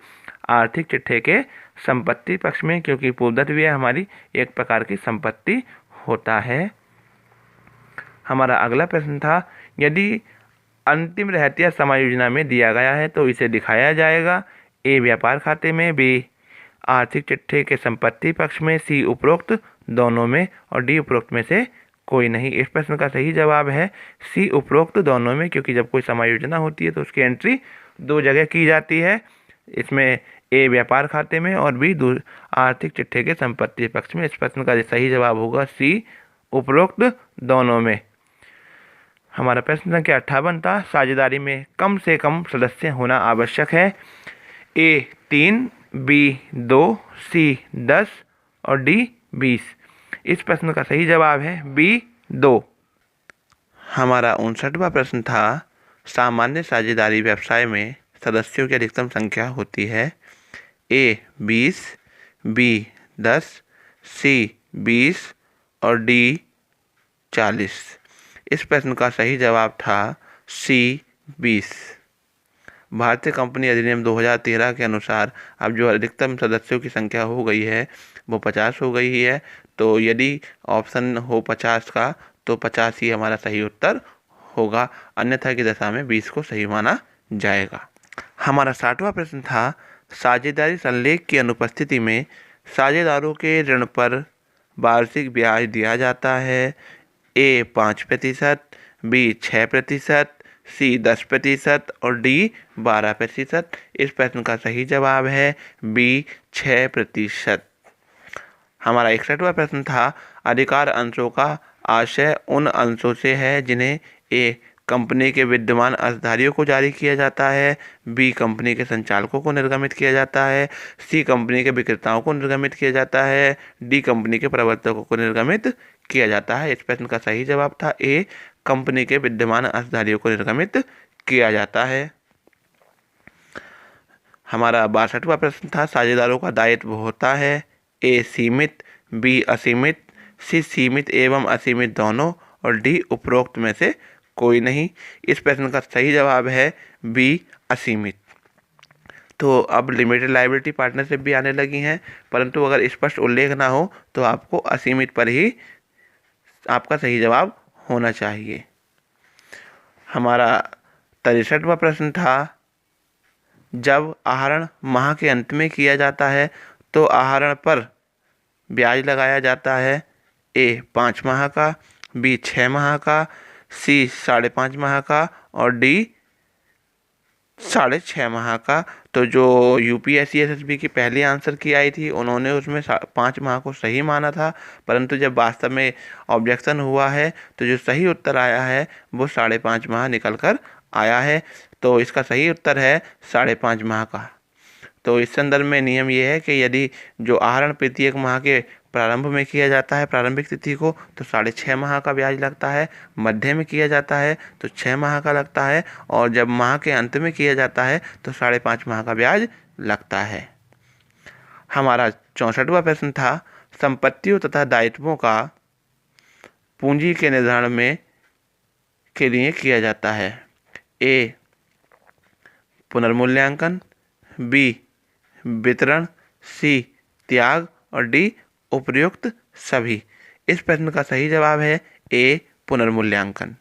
आर्थिक चिट्ठे के संपत्ति पक्ष में, क्योंकि पूर्वदत्त व्यय हमारी एक प्रकार की संपत्ति होता है। हमारा अगला प्रश्न था यदि अंतिम रहतिया समायोजना में दिया गया है तो इसे दिखाया जाएगा। ए व्यापार खाते में, बी आर्थिक चिट्ठे के संपत्ति पक्ष में, सी उपरोक्त दोनों में और डी उपरोक्त में से कोई नहीं। इस प्रश्न का सही जवाब है सी उपरोक्त दोनों में, क्योंकि जब कोई समायोजना होती है तो उसकी एंट्री दो जगह की जाती है, इसमें ए व्यापार खाते में और बी आर्थिक चिट्ठे के संपत्ति पक्ष में। इस प्रश्न का सही जवाब होगा सी उपरोक्त दोनों में। हमारा प्रश्न संख्या 58 था साझेदारी में कम से कम सदस्य होना आवश्यक है। ए 3, बी 2, सी 10 और डी 20। इस प्रश्न का सही जवाब है बी 2। हमारा 59वां प्रश्न था सामान्य साझेदारी व्यवसाय में सदस्यों की अधिकतम संख्या होती है। ए 20, बी 10, सी 20 और डी 40। इस प्रश्न का सही जवाब था सी 20। भारतीय कंपनी अधिनियम 2013 के अनुसार अब जो अधिकतम सदस्यों की संख्या हो गई है वो 50 हो गई है, तो यदि ऑप्शन हो 50 का तो 50 ही हमारा सही उत्तर होगा, अन्यथा की दशा में 20 को सही माना जाएगा। हमारा 60वां प्रश्न था साझेदारी संलेख की अनुपस्थिति में साझेदारों के ऋण पर वार्षिक ब्याज दिया जाता है। ए 5%, बी 6%, सी 10% और डी 12%। इस प्रश्न का सही जवाब है बी 6%। हमारा 61वां प्रश्न था अधिकार अंशों का आशय उन अंशों से है जिन्हें ए कंपनी के विद्यमान अंशधारियों को जारी किया जाता है, बी कंपनी के संचालकों को निर्गमित किया जाता है, सी कंपनी के विक्रेताओं को निर्गमित किया जाता है, डी कंपनी के प्रवर्तकों को निर्गमित किया जाता है। इस प्रश्न का सही जवाब था ए कंपनी के विद्यमान अंशधारियों को निर्गमित किया जाता है। हमारा 62वां प्रश्न था साझेदारों का दायित्व होता है। ए सीमित, बी असीमित, सी सीमित एवं असीमित दोनों और डी उपरोक्त में से कोई नहीं। इस प्रश्न का सही जवाब है बी असीमित। तो अब लिमिटेड लायबिलिटी पार्टनरशिप भी आने लगी हैं, परंतु अगर स्पष्ट उल्लेख ना हो तो आपको असीमित पर ही आपका सही जवाब होना चाहिए। हमारा 63वां प्रश्न था, जब आहरण माह के अंत में किया जाता है तो आहरण पर ब्याज लगाया जाता है। ए 5 माह का, बी 6 माह का, सी 5.5 माह का और डी 6.5 माह का। तो जो यूपीएससी एसएसबी की पहली आंसर की आई थी उन्होंने उसमें 5 माह को सही माना था, परंतु जब वास्तव में ऑब्जेक्शन हुआ है तो जो सही उत्तर आया है वो 5.5 माह निकल कर आया है। तो इसका सही उत्तर है 5.5 माह का। तो इस संदर्भ में नियम ये है कि यदि जो आहरण प्रत्येक माह के प्रारंभ में किया जाता है प्रारंभिक तिथि को तो 6.5 माह का ब्याज लगता है, मध्य में किया जाता है तो 6 माह का लगता है और जब माह के अंत में किया जाता है तो 5.5 माह का ब्याज लगता है। हमारा 64वां प्रश्न था, संपत्तियों तथा दायित्वों का पूंजी के निर्धारण में के लिए किया जाता है। ए पुनर्मूल्यांकन, बी वितरण, सी त्याग और डी उपर्युक्त सभी। इस प्रश्न का सही जवाब है ए पुनर्मूल्यांकन।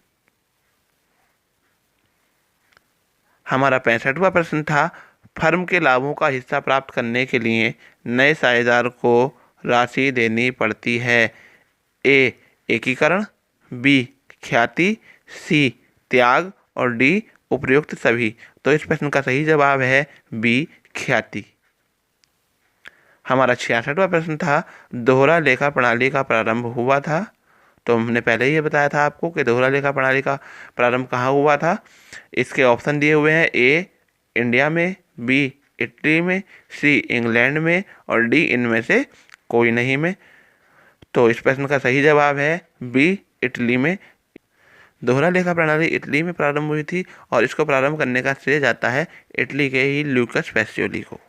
हमारा 65वां प्रश्न था, फर्म के लाभों का हिस्सा प्राप्त करने के लिए नए साझेदार को राशि देनी पड़ती है। ए एकीकरण, बी ख्याति, सी त्याग और डी उपर्युक्त सभी। तो इस प्रश्न का सही जवाब है बी ख्याति। हमारा 66वां प्रश्न था, दोहरा लेखा प्रणाली का प्रारंभ हुआ था। तो हमने पहले ही बताया था आपको कि दोहरा लेखा प्रणाली का प्रारंभ कहाँ हुआ था। इसके ऑप्शन दिए हुए हैं, ए इंडिया में, बी इटली में, सी इंग्लैंड में और डी इनमें से कोई नहीं में। तो इस प्रश्न का सही जवाब है बी इटली में। दोहरा लेखा प्रणाली इटली में प्रारंभ हुई थी और इसको प्रारंभ करने का श्रेय जाता है इटली के ही लूकस पेसियोली को।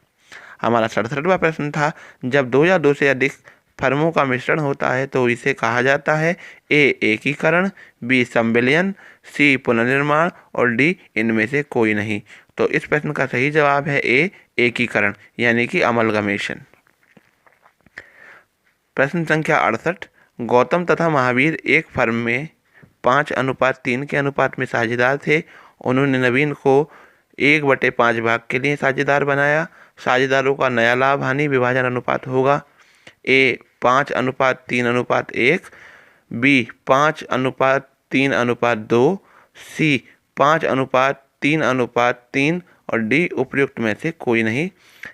हमारा 67वां प्रश्न था, जब 2 या 2 से अधिक फर्मों का मिश्रण होता है तो इसे कहा जाता है। ए एकीकरण, बी संविलियन, सी पुनर्निर्माण और डी इनमें से कोई नहीं। तो इस प्रश्न का सही जवाब है ए एकीकरण यानी कि अमलगमेशन। प्रश्न संख्या 68, गौतम तथा महावीर एक फर्म में 5:3 के अनुपात में साझेदार थे। उन्होंने नवीन को 1/5 भाग के लिए साझेदार बनाया। साझेदारों का नया लाभ हानि विभाजन अनुपात होगा। ए 5:3:1, बी 5:3:2, सी 5:3:3 और डी उपर्युक्त में से कोई नहीं।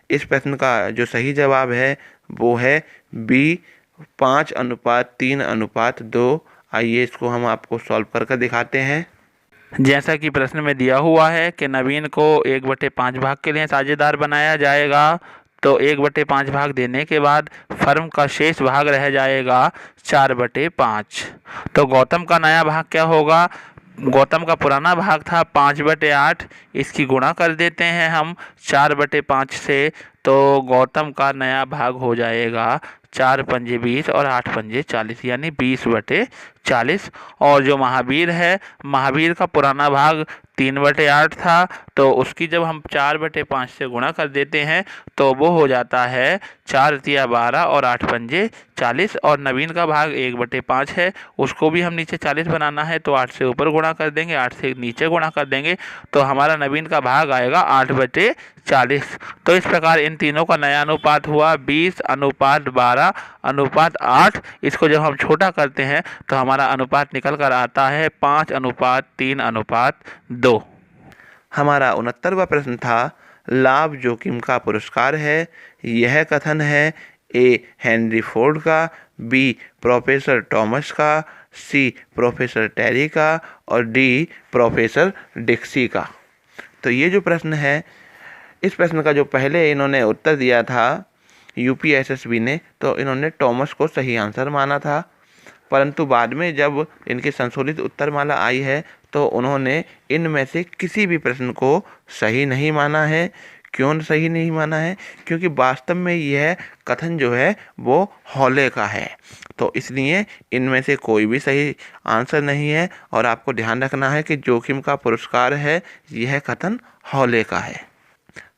इस प्रश्न का जो सही जवाब है वो है बी 5:3:2। आइए इसको हम आपको सॉल्व करके दिखाते हैं। जैसा कि प्रश्न में दिया हुआ है कि नवीन को 1/5 भाग के लिए साझेदार बनाया जाएगा, तो 1/5 भाग देने के बाद फर्म का शेष भाग रह जाएगा 4/5। तो गौतम का नया भाग क्या होगा? गौतम का पुराना भाग था 5/8, इसकी गुणा कर देते हैं हम 4/5 से, तो गौतम का नया भाग हो जाएगा 4 पंजे 20 और 8 पंजे 40 यानी 20/40। और जो महावीर है, महावीर का पुराना भाग 3/8 था, तो उसकी जब हम 4/5 से गुणा कर देते हैं तो वो हो जाता है 4 तिया 12 और 8 पंजे 40। और नवीन का भाग 1/5 है, उसको भी हम नीचे 40 बनाना है तो 8 से ऊपर गुणा कर देंगे, 8 से नीचे गुणा कर देंगे, तो हमारा नवीन का भाग आएगा 8/40। तो इस प्रकार इन तीनों का नया अनुपात हुआ 20:12:8। इसको जब हम छोटा करते हैं तो हमारा अनुपात निकल कर आता है 5:3:2। हमारा 69वां प्रश्न था, लाभ जोखिम का पुरस्कार है। यह कथन है ए हेनरी फोर्ड का, बी प्रोफेसर टॉमस का, सी प्रोफेसर टेरी का और डी प्रोफेसर डिक्सी का। तो ये जो प्रश्न है, इस प्रश्न का जो पहले इन्होंने उत्तर दिया था यूपीएसएसबी ने, तो इन्होंने टॉमस को सही आंसर माना था, परंतु बाद में जब इनकी संशोधित उत्तरमाला आई है तो उन्होंने इनमें से किसी भी प्रश्न को सही नहीं माना है, क्यों सही नहीं माना है? क्योंकि वास्तव में यह कथन जो है वो हौले का है। तो इसलिए इनमें से कोई भी सही आंसर नहीं है और आपको ध्यान रखना है कि जोखिम का पुरस्कार है, यह कथन हौले का है।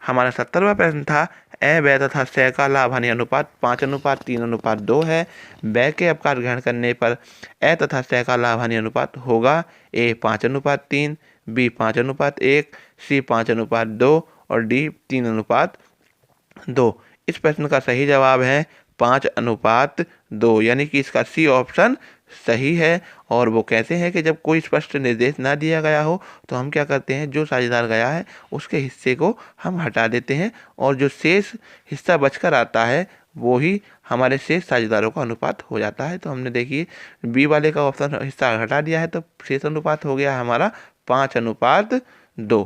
हमारा 70वां प्रश्न था ए व्यय तथा स का लाभ हानि अनुपात 5:3:2 है। व्यय के अपकार ग्रहण करने पर ए तथा स का लाभ हानि अनुपात होगा ए 5:3, बी 5:1, सी 5:2 और डी 3:2। इस प्रश्न का सही जवाब है 5:2, यानी कि इसका सी ऑप्शन सही है। और वो कहते हैं कि जब कोई स्पष्ट निर्देश ना दिया गया हो तो हम क्या करते हैं, जो साझेदार गया है उसके हिस्से को हम हटा देते हैं और जो शेष हिस्सा बचकर आता है वो ही हमारे शेष साझेदारों का अनुपात हो जाता है। तो हमने देखिए बी वाले का ऑप्शन हिस्सा हटा दिया है तो शेष अनुपात हो गया हमारा 5:2।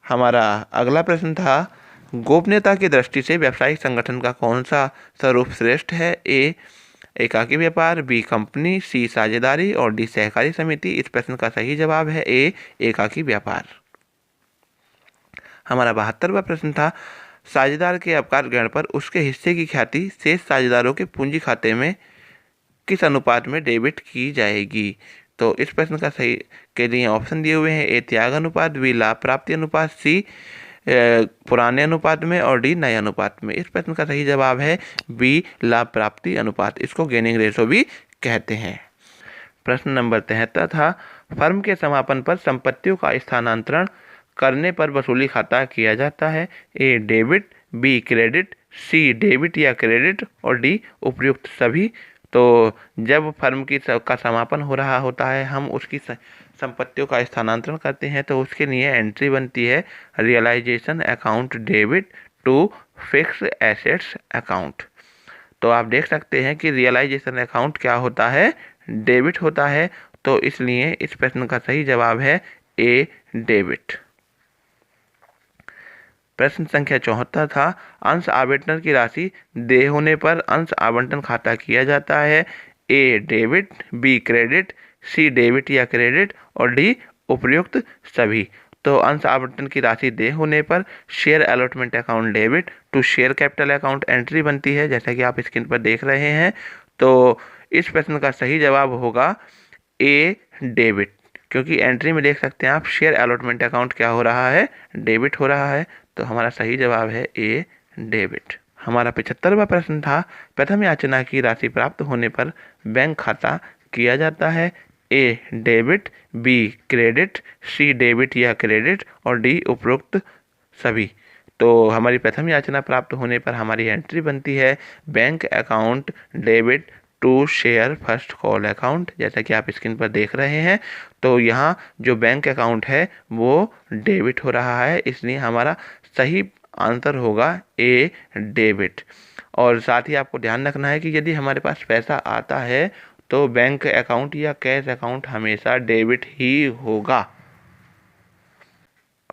हमारा अगला प्रश्न था गोपनीयता की दृष्टि से व्यावसायिक संगठन का कौन सा स्वरूप श्रेष्ठ है? ए एकाकी व्यापार, बी कंपनी, सी साझेदारी और डी सहकारी समिति। इस प्रश्न का सही जवाब है ए एकाकी व्यापार। हमारा 72वां प्रश्न था साझेदार के अपकार ग्रहण पर उसके हिस्से की ख्याति शेष साझेदारों के पूंजी खाते में किस अनुपात में डेबिट की जाएगी? तो इस प्रश्न का सही के लिए ऑप्शन दिए हुए हैं ए त्याग अनुपात, बी लाभ प्राप्ति अनुपात, सी पुराने अनुपात में और डी नए अनुपात में। इस प्रश्न का सही जवाब है बी लाभ प्राप्ति अनुपात, इसको गेनिंग रेशो भी कहते हैं। प्रश्न नंबर 73 था फर्म के समापन पर संपत्तियों का स्थानांतरण करने पर वसूली खाता किया जाता है। ए डेबिट, बी क्रेडिट, सी डेबिट या क्रेडिट और डी उपयुक्त सभी। तो जब फर्म का समापन हो रहा होता है हम उसकी संपत्तियों का स्थानांतरण करते हैं तो उसके लिए एंट्री बनती है realisation account debit to fix assets account. तो आप देख सकते हैं कि रियलाइजेशन अकाउंट क्या होता है, डेबिट होता है। तो इसलिए इस प्रश्न का सही जवाब है ए डेबिट। प्रश्न संख्या 74 था अंश आवंटन की राशि देय होने पर अंश आवंटन खाता किया जाता है। ए डेबिट, बी क्रेडिट, सी डेबिट या क्रेडिट और डी उपयुक्त सभी। तो अंश आवंटन की राशि देय होने पर share allotment account debit to share capital account entry बनती है, जैसा कि आप स्क्रीन पर देख रहे हैं। तो इस प्रश्न का सही जवाब होगा ए डेबिट, क्योंकि एंट्री में देख सकते हैं आप शेयर अलॉटमेंट अकाउंट क्या हो रहा है, डेबिट हो रहा है। तो हमारा सही जवाब है ए डेबिट। हमारा 75वां प्रश्न था प्रथम याचना की राशि प्राप्त होने पर बैंक खाता किया जाता है। ए डेबिट, बी क्रेडिट, सी डेबिट या क्रेडिट और डी उपरोक्त सभी। तो हमारी प्रथम याचना प्राप्त होने पर हमारी एंट्री बनती है bank account debit to share first call account, जैसा कि आप स्क्रीन पर देख रहे हैं। तो यहाँ जो बैंक अकाउंट है वो डेबिट हो रहा है, इसलिए हमारा सही आंसर होगा ए डेबिट। और साथ ही आपको ध्यान रखना है कि यदि हमारे पास पैसा आता है तो बैंक अकाउंट या कैश अकाउंट हमेशा डेबिट ही होगा।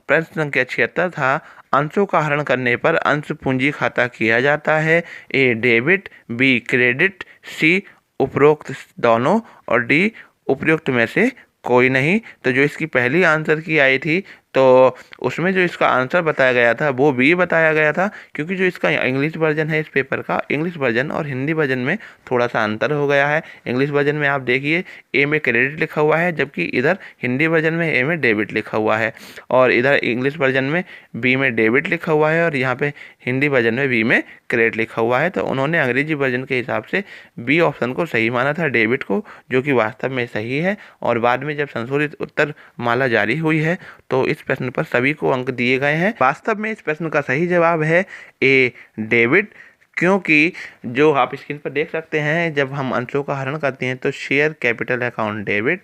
प्रश्न संख्या 76 था अंशों का हरण करने पर अंश पूंजी खाता किया जाता है। ए डेबिट, बी क्रेडिट, सी उपरोक्त दोनों और डी उपयुक्त में से कोई नहीं। तो जो इसकी पहली आंसर की आई थी तो उसमें जो इसका आंसर बताया गया था वो बी बताया गया था, क्योंकि जो इसका इंग्लिश वर्जन है इस पेपर का, इंग्लिश वर्जन और हिंदी वर्जन में थोड़ा सा अंतर हो गया है। इंग्लिश वर्जन में आप देखिए ए में क्रेडिट लिखा हुआ है, जबकि इधर हिंदी वर्जन में ए में डेबिट लिखा हुआ है, और इधर इंग्लिश वर्जन में बी में डेबिट लिखा हुआ है और यहाँ पे हिंदी वर्जन में बी में क्रेडिट लिखा हुआ है। तो उन्होंने अंग्रेजी वर्जन के हिसाब से बी ऑप्शन को सही माना था, डेबिट को, जो कि वास्तव में सही है। और बाद में जब संशोधित उत्तर माला जारी हुई है तो इस प्रश्न पर सभी को अंक दिए गए हैं। वास्तव में इस प्रश्न का सही जवाब है ए डेबिट, क्योंकि जो आप स्क्रीन पर देख सकते हैं जब हम अंशों का हरण करते हैं तो share capital account debit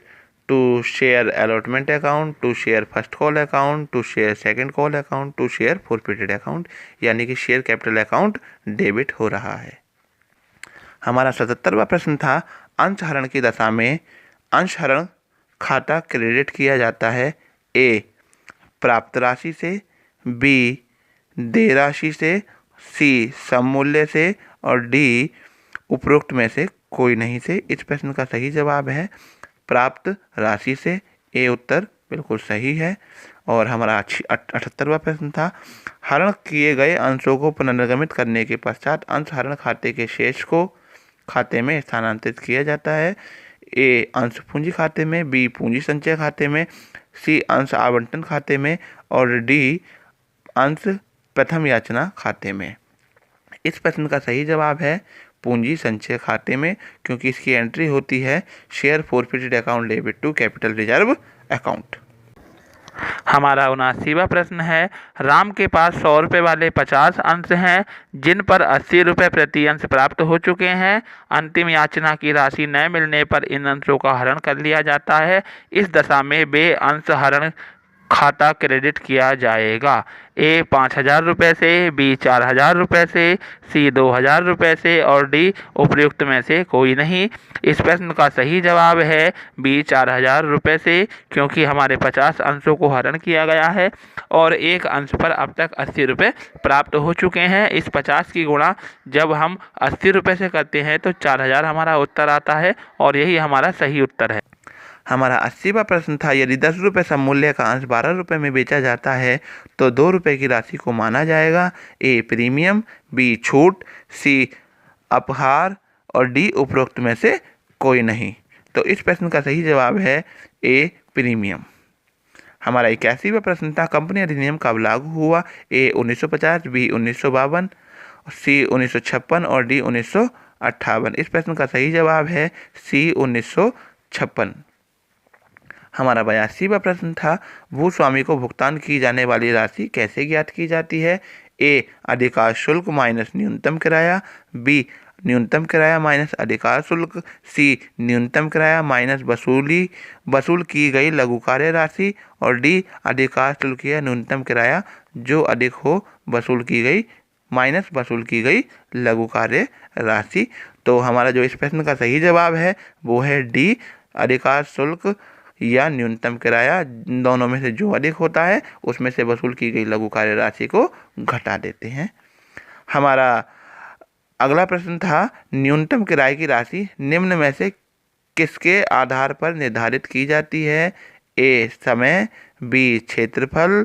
to share allotment account to share first call account to share second call account to share forfeited account, यानी कि शेयर कैपिटल अकाउंट डेबिट हो रहा है। हमारा 77वां प्रश्न था अंश हरण की दशा में अंश हरण खाता क्रेडिट किया जाता है। ए प्राप्त राशि से, बी देय राशि से, सी सममूल्य से और डी उपरोक्त में से कोई नहीं से। इस प्रश्न का सही जवाब है प्राप्त राशि से। ए उत्तर बिल्कुल सही है। और हमारा 78वां प्रश्न था, हरण किए गए अंशों को पुनर्निर्गमित करने के पश्चात अंश हरण खाते के शेष को खाते में स्थानांतरित किया जाता है। ए अंश पूंजी खाते में, बी पूंजी संचय खाते में, सी अंश आवंटन खाते में और डी अंश प्रथम याचना खाते में। इस प्रश्न का सही जवाब है पूंजी संचय खाते में, क्योंकि इसकी एंट्री होती है share forfeited account debit to capital reserve account. हमारा 79वां प्रश्न है, राम के पास 100 रुपये वाले 50 अंश हैं जिन पर 80 रुपये प्रति अंश प्राप्त हो चुके हैं। अंतिम याचना की राशि न मिलने पर इन अंशों का हरण कर लिया जाता है। इस दशा में वे अंश हरण खाता क्रेडिट किया जाएगा। ए 5,000 रुपये से, बी 4,000 रुपये से, सी 2,000 रुपये से और डी उपर्युक्त में से कोई नहीं। इस प्रश्न का सही जवाब है बी 4,000 रुपये से, क्योंकि हमारे 50 अंशों को हरण किया गया है और एक अंश पर अब तक 80 रुपये प्राप्त हो चुके हैं। इस 50 की गुणा जब हम 80 रुपये से करते हैं तो 4,000 हमारा उत्तर आता है और यही हमारा सही उत्तर है। हमारा 80वां प्रश्न था, यदि 10 रुपये सममूल्य का अंश 12 रुपये में बेचा जाता है तो 2 रुपये की राशि को माना जाएगा। ए प्रीमियम, बी छूट, सी अपहार और डी उपरोक्त में से कोई नहीं। तो इस प्रश्न का सही जवाब है ए प्रीमियम। हमारा 81वां प्रश्न था, कंपनी अधिनियम कब लागू हुआ? ए 1950, बी 1952, सी 1956 और डी 1958। इस प्रश्न का सही जवाब है सी 1956। हमारा 82वां प्रश्न था, भूस्वामी को भुगतान की जाने वाली राशि कैसे ज्ञात की जाती है? ए अधिकार शुल्क माइनस न्यूनतम किराया, बी न्यूनतम किराया माइनस अधिकार शुल्क, सी न्यूनतम किराया माइनस वसूल की गई लघु कार्य राशि और डी अधिकार शुल्क या न्यूनतम किराया जो अधिक हो वसूल की गई माइनस वसूल की गई लघु कार्य राशि। तो हमारा जो इस प्रश्न का सही जवाब है वो है डी अधिकार शुल्क या न्यूनतम किराया। दोनों में से जो अधिक होता है उसमें से वसूल की गई लघु कार्य राशि को घटा देते हैं। हमारा अगला प्रश्न था, न्यूनतम किराए की राशि निम्न में से किसके आधार पर निर्धारित की जाती है? ए समय, बी क्षेत्रफल,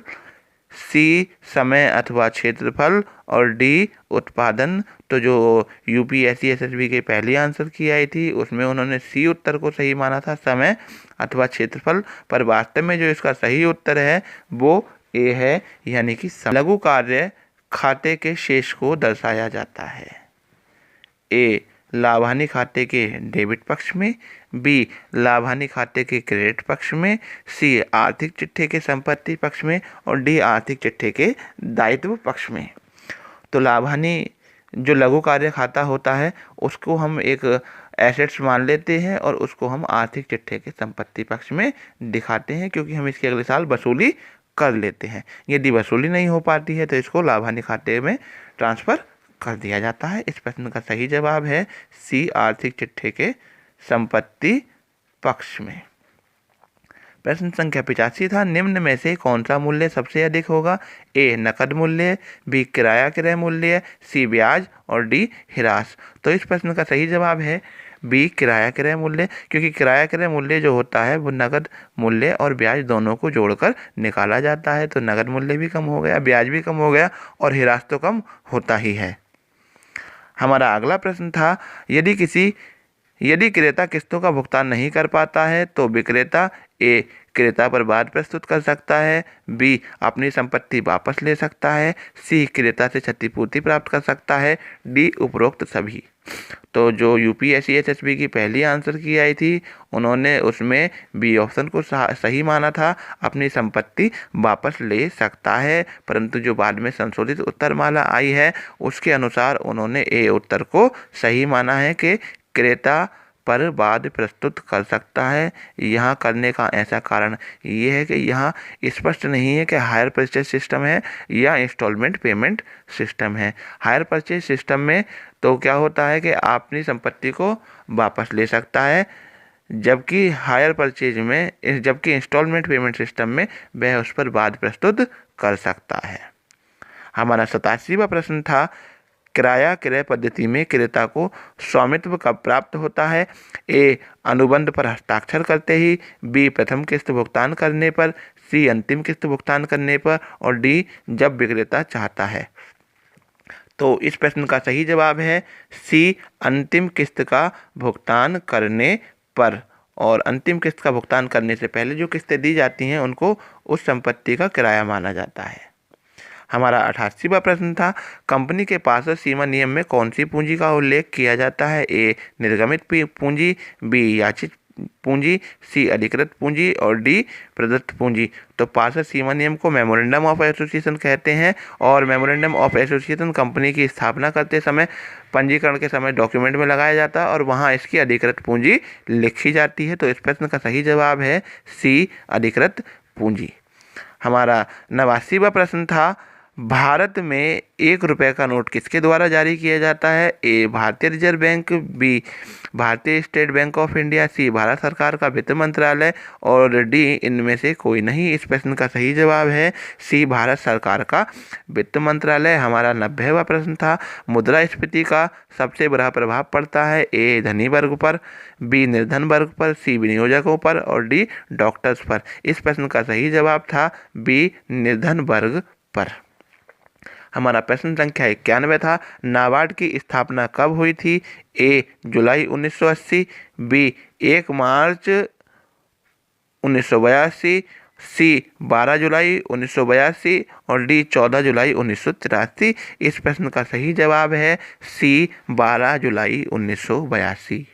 सी समय अथवा क्षेत्रफल और डी उत्पादन। तो जो यूपीएससी एसएसबी के पहली आंसर की आई थी उसमें उन्होंने सी उत्तर को सही माना था, समय अथवा क्षेत्रफल, पर वास्तव में जो इसका सही उत्तर है वो ए है, यानी कि लघु कार्य खाते के शेष को दर्शाया जाता है। ए लाभानी खाते के डेबिट पक्ष में, बी लाभानी खाते के क्रेडिट पक्ष में, सी आर्थिक चिट्ठे के संपत्ति पक्ष में और डी आर्थिक चिट्ठे के दायित्व पक्ष में। तो लाभानी जो लघु कार्य खाता होता है उसको हम एक एसेट्स मान लेते हैं और उसको हम आर्थिक चिट्ठे के संपत्ति पक्ष में दिखाते हैं, क्योंकि हम इसके अगले साल वसूली कर लेते हैं। यदि वसूली नहीं हो पाती है तो इसको लाभानी खाते में ट्रांसफ़र कर दिया जाता है। इस प्रश्न का सही जवाब है सी आर्थिक चिट्ठे के संपत्ति पक्ष में। प्रश्न संख्या 85 था, निम्न में से कौन सा मूल्य सबसे अधिक होगा? ए नकद मूल्य, बी किराया क्रय मूल्य, सी ब्याज और डी ह्रास। तो इस प्रश्न का सही जवाब है बी किराया क्रय मूल्य, क्योंकि किराया क्रय मूल्य जो होता है वो नकद मूल्य और ब्याज दोनों को जोड़कर निकाला जाता है। तो नकद मूल्य भी कम हो गया, ब्याज भी कम हो गया और ह्रास तो कम होता ही है। हमारा अगला प्रश्न था, यदि क्रेता किस्तों का भुगतान नहीं कर पाता है तो विक्रेता ए क्रेता पर वाद प्रस्तुत कर सकता है, बी अपनी संपत्ति वापस ले सकता है, सी क्रेता से क्षतिपूर्ति प्राप्त कर सकता है, डी उपरोक्त सभी। तो जो यूपीएससी एसएसबी की पहली आंसर की आई थी उन्होंने उसमें बी ऑप्शन को सही माना था, अपनी संपत्ति वापस ले सकता है, परंतु जो बाद में संशोधित उत्तरमाला आई है उसके अनुसार उन्होंने ए उत्तर को सही माना है कि क्रेता पर वाद प्रस्तुत कर सकता है। यहाँ करने का ऐसा कारण ये है कि यहाँ स्पष्ट नहीं है कि हायर परचेज सिस्टम है या इंस्टॉलमेंट पेमेंट सिस्टम है। हायर परचेज सिस्टम में तो क्या होता है कि आप अपनी संपत्ति को वापस ले सकता है, जबकि जबकि इंस्टॉलमेंट पेमेंट सिस्टम में वह उस पर वाद प्रस्तुत कर सकता है। हमारा 87वां प्रश्न था, किराया क्रय पद्धति में क्रेता को स्वामित्व कब प्राप्त होता है? ए अनुबंध पर हस्ताक्षर करते ही, बी प्रथम किस्त भुगतान करने पर, सी अंतिम किस्त भुगतान करने पर और डी जब विक्रेता चाहता है। तो इस प्रश्न का सही जवाब है सी अंतिम किस्त का भुगतान करने पर। और अंतिम किस्त का भुगतान करने से पहले जो किस्तें दी जाती हैं उनको उस संपत्ति का किराया माना जाता है। हमारा 88वां प्रश्न था, कंपनी के पास सीमा नियम में कौन सी पूंजी का उल्लेख किया जाता है? ए निर्गमित पूंजी, बी याचित पूंजी, सी अधिकृत पूंजी और डी प्रदत्त पूंजी। तो पास सीमा नियम को मेमोरेंडम ऑफ एसोसिएशन कहते हैं और मेमोरेंडम ऑफ एसोसिएशन कंपनी की स्थापना करते समय पंजीकरण के समय डॉक्यूमेंट में लगाया जाता है और वहां इसकी अधिकृत पूंजी लिखी जाती है। तो इस प्रश्न का सही जवाब है सी अधिकृत पूंजी। हमारा 89वां प्रश्न था, भारत में 1 रुपये का नोट किसके द्वारा जारी किया जाता है? ए भारतीय reserve bank, B Bharatiya State Bank of India, सी भारत सरकार का वित्त मंत्रालय और डी इनमें से कोई नहीं। इस प्रश्न का सही जवाब है सी भारत सरकार का वित्त मंत्रालय। हमारा 90वां प्रश्न था, मुद्रास्फीति का सबसे बड़ा प्रभाव पड़ता है? ए धनी वर्ग पर, बी निर्धन वर्ग पर, सी विनियोजकों पर और डी डॉक्टर्स पर। इस प्रश्न का सही जवाब था बी निर्धन वर्ग पर। हमारा प्रश्न संख्या 91 था, नाबार्ड की स्थापना कब हुई थी? ए जुलाई 1980, बी 1 मार्च 1982, सी 12 जुलाई 1982 और डी 14 जुलाई 1983। इस प्रश्न का सही जवाब है सी 12 जुलाई 1982।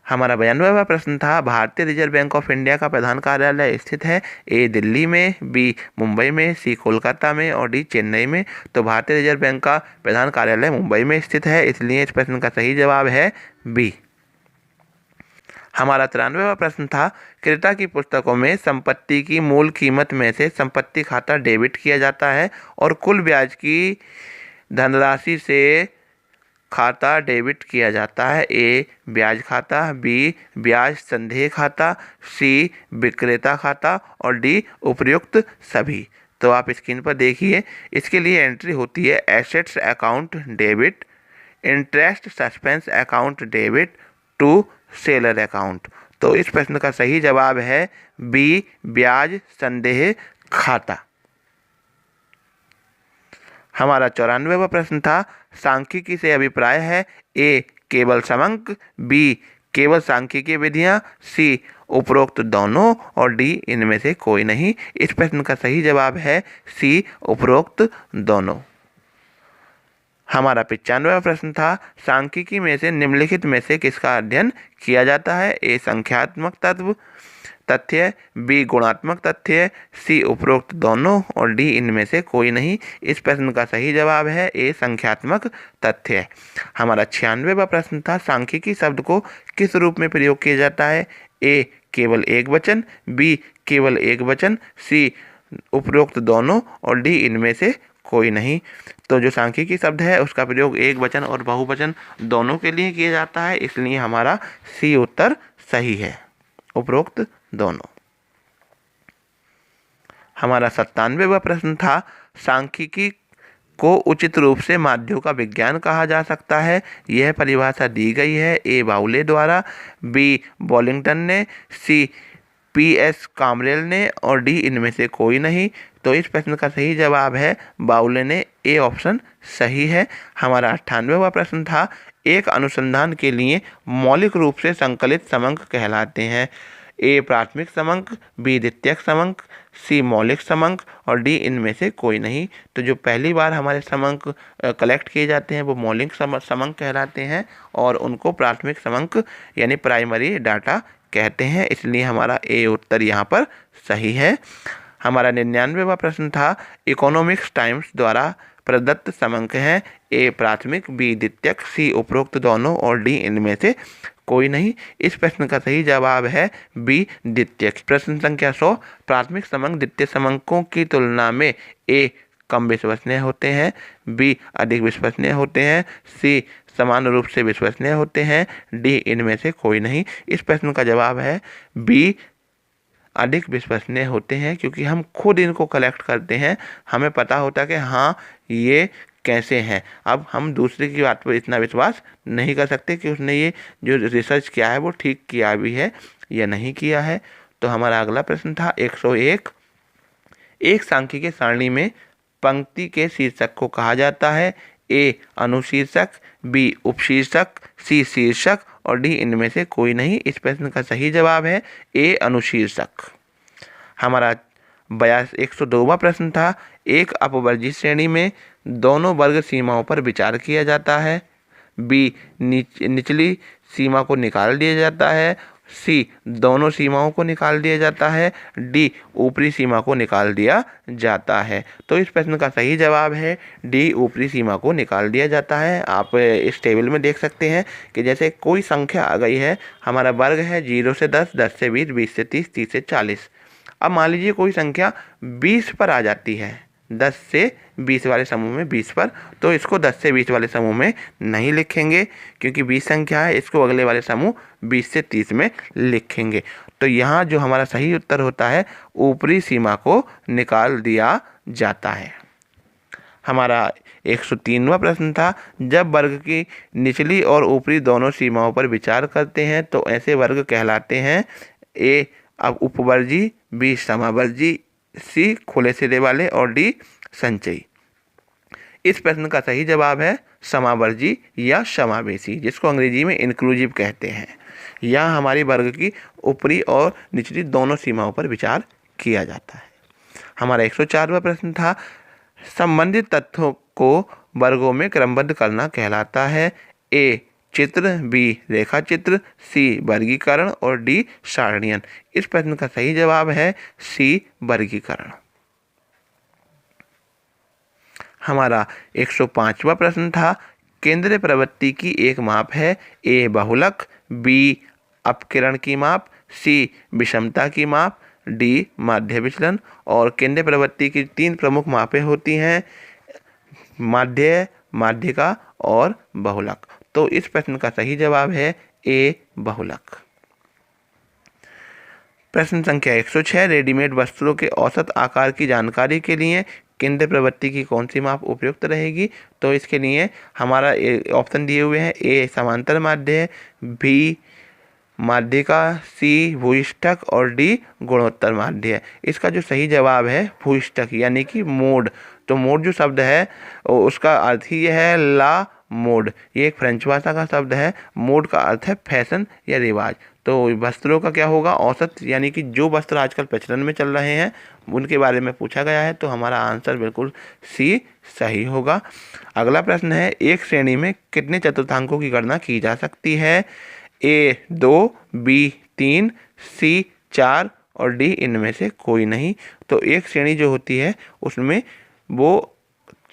हमारा 92वां प्रश्न था, भारतीय रिजर्व बैंक ऑफ इंडिया का प्रधान कार्यालय स्थित है? ए दिल्ली में, बी मुंबई में, सी कोलकाता में और डी चेन्नई में। तो भारतीय रिजर्व बैंक का प्रधान कार्यालय मुंबई में स्थित है, इसलिए इस प्रश्न का सही जवाब है बी। हमारा 93वां प्रश्न था, क्रेता की पुस्तकों में संपत्ति की मूल कीमत में से संपत्ति खाता डेबिट किया जाता है और कुल ब्याज की धनराशि से खाता डेबिट किया जाता है। ए ब्याज खाता, बी ब्याज संदेह खाता, सी विक्रेता खाता और डी उपयुक्त सभी। तो आप स्क्रीन पर देखिए, इसके लिए एंट्री होती है assets account debit, interest suspense account debit to seller account. तो इस प्रश्न का सही जवाब है बी ब्याज संदेह खाता। हमारा 94वां प्रश्न था, सांख्यिकी से अभिप्राय है? ए केवल समंक, बी केवल सांख्यिकीय विधियां, सी उपरोक्त दोनों और डी इनमें से कोई नहीं। इस प्रश्न का सही जवाब है सी उपरोक्त दोनों। हमारा 95वां प्रश्न था, सांख्यिकी में से निम्नलिखित में से किसका अध्ययन किया जाता है? ए संख्यात्मक तथ्य, बी गुणात्मक तथ्य, सी उपरोक्त दोनों और डी इनमें से कोई नहीं। इस प्रश्न का सही जवाब है ए संख्यात्मक तथ्य। हमारा 96वां प्रश्न था, सांख्यिकी शब्द को किस रूप में प्रयोग किया जाता है? ए केवल एक वचन, बी केवल एक वचन, सी उपरोक्त दोनों और डी इनमें से कोई नहीं। तो जो सांख्यिकी शब्द है उसका प्रयोग एक वचन और बहुवचन दोनों के लिए किया जाता है, इसलिए हमारा सी उत्तर सही है, उपरोक्त दोनों। हमारा 97वां प्रश्न था, सांख्यिकी को उचित रूप से माध्यों का विज्ञान कहा जा सकता है? यह परिभाषा दी गई है ए बाउले द्वारा, बी बॉलिंगटन ने, सी पी.एस. कामरेल ने और डी इनमें से कोई नहीं। तो इस प्रश्न का सही जवाब है बाउले ने, ए ऑप्शन सही है। हमारा 98वां प्रश्न था, एक अनुसंधान के लिए मौलिक रूप से संकलित समंक कहलाते हैं? ए प्राथमिक समंक, बी द्वितीयक समंक, सी मौलिक समंक और डी इनमें से कोई नहीं। तो जो पहली बार हमारे समंक कलेक्ट किए जाते हैं वो मौलिक समंक कहलाते हैं और उनको प्राथमिक समंक यानी प्राइमरी डाटा कहते हैं, इसलिए हमारा ए उत्तर यहाँ पर सही है। हमारा 99वां प्रश्न था, इकोनॉमिक्स टाइम्स द्वारा प्रदत्त समंक हैं? ए प्राथमिक, बी द्वितीयक, सी उपरोक्त दोनों और डी इनमें से कोई नहीं। इस प्रश्न का सही जवाब है बी द्वितीयक। प्रश्न संख्या 100, प्राथमिक समंक द्वितीय समंकों की तुलना में ए कम विश्वसनीय होते हैं, बी अधिक विश्वसनीय होते हैं, सी समान रूप से विश्वसनीय होते हैं, डी इनमें से कोई नहीं। इस प्रश्न का जवाब है बी अधिक विश्वसनीय होते हैं, क्योंकि हम खुद इनको कलेक्ट करते हैं, हमें पता होता है कि हाँ ये कैसे हैं। अब हम दूसरे की बात पर इतना विश्वास नहीं कर सकते कि उसने ये जो रिसर्च किया है वो ठीक किया भी है या नहीं किया है। तो हमारा अगला प्रश्न था 101। एक सांख्यिकीय सारणी में पंक्ति के शीर्षक को कहा जाता है ए अनुशीर्षक, बी उपशीर्षक, सी शीर्षक और डी इनमें से कोई नहीं। इस प्रश्न का सही जवाब है ए अनुशीर्षक। हमारा 102वां प्रश्न था एक अपवर्जित श्रेणी में दोनों वर्ग सीमाओं पर विचार किया जाता है। बी निचली सीमा को निकाल दिया जाता है, सी दोनों सीमाओं को निकाल दिया जाता है, डी ऊपरी सीमा को निकाल दिया जाता है। तो इस प्रश्न का सही जवाब है डी ऊपरी सीमा को निकाल दिया जाता है। आप इस टेबल में देख सकते हैं कि जैसे कोई संख्या आ गई है, हमारा वर्ग है 0 से 10, 10 से 20, 20 से 30, 30 से 40। अब मान लीजिए कोई संख्या 20 पर आ जाती है, 10 से 20 वाले समूह में 20 पर, तो इसको 10 से 20 वाले समूह में नहीं लिखेंगे क्योंकि 20 संख्या है, इसको अगले वाले समूह 20 से 30 में लिखेंगे। तो यहाँ जो हमारा सही उत्तर होता है ऊपरी सीमा को निकाल दिया जाता है। हमारा 103वां प्रश्न था जब वर्ग की निचली और ऊपरी दोनों सीमाओं पर विचार करते हैं तो ऐसे वर्ग कहलाते हैं ए अब उपवर्जी, बी समावर्जी, सी खुले सिरे वाले और डी संचयी। इस प्रश्न का सही जवाब है समावर्जी या समावेशी, जिसको अंग्रेजी में इंक्लूसिव कहते हैं। यहाँ हमारी वर्ग की ऊपरी और निचली दोनों सीमाओं पर विचार किया जाता है। हमारा 104वां प्रश्न था संबंधित तथ्यों को वर्गों में क्रमबद्ध करना कहलाता है ए चित्र, बी रेखा चित्र, सी वर्गीकरण और डी सारणीयन। इस प्रश्न का सही जवाब है सी वर्गीकरण। हमारा 105वां प्रश्न था केंद्रीय प्रवृत्ति की एक माप है ए बहुलक, बी अपकिरण की माप, सी विषमता की माप, डी माध्य विचलन। और केंद्रीय प्रवृत्ति की 3 प्रमुख मापें होती हैं माध्य, माध्यिका और बहुलक। तो इस प्रश्न का सही जवाब है ए बहुलक। प्रश्न संख्या 106 रेडीमेड वस्त्रों के औसत आकार की जानकारी के लिए केंद्रीय प्रवृत्ति की कौन सी माप उपयुक्त रहेगी। तो इसके लिए हमारा ऑप्शन दिए हुए हैं ए समांतर माध्य, बी माध्यिका, सी भूयिष्ठक और डी गुणोत्तर माध्य। इसका जो सही जवाब है भूयिष्ठक यानी कि मोड। तो मोड जो शब्द है उसका अर्थ ही यह है ला मोड, ये एक फ्रेंच भाषा का शब्द है। मोड का अर्थ है फैशन या रिवाज। तो वस्त्रों का क्या होगा औसत, यानी कि जो वस्त्र आजकल प्रचलन में चल रहे हैं उनके बारे में पूछा गया है। तो हमारा आंसर बिल्कुल सी सही होगा। अगला प्रश्न है एक श्रेणी में कितने चतुर्थांकों की गणना की जा सकती है। ए 2, बी 3, सी 4 और डी इनमें से कोई नहीं। तो एक श्रेणी जो होती है उसमें वो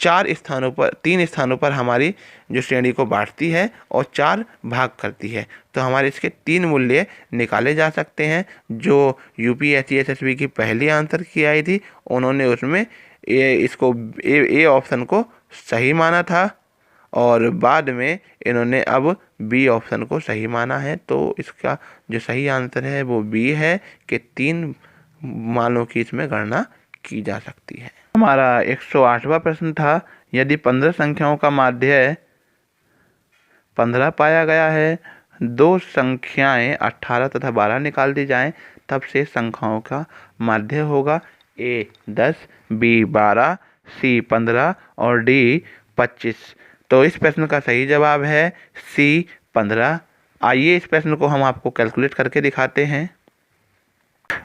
3 स्थानों पर हमारी जो श्रेणी को बांटती है और 4 भाग करती है। तो हमारे इसके 3 मूल्य निकाले जा सकते हैं। जो यूपीएससी एसएसबी की पहली आंसर की आई थी उन्होंने उसमें ए ऑप्शन को सही माना था और बाद में इन्होंने अब बी ऑप्शन को सही माना है। तो इसका जो सही आंसर है वो बी है कि 3 मानों की इसमें गणना की जा सकती है। हमारा 108वां प्रश्न था यदि 15 संख्याओं का माध्य 15 पाया गया है, 2 संख्याएं 18 तथा 12 निकाल दी जाएं, तब से संख्याओं का माध्य होगा ए 10, बी 12, सी 15 और डी 25। तो इस प्रश्न का सही जवाब है सी 15। आइए इस प्रश्न को हम आपको कैलकुलेट करके दिखाते हैं।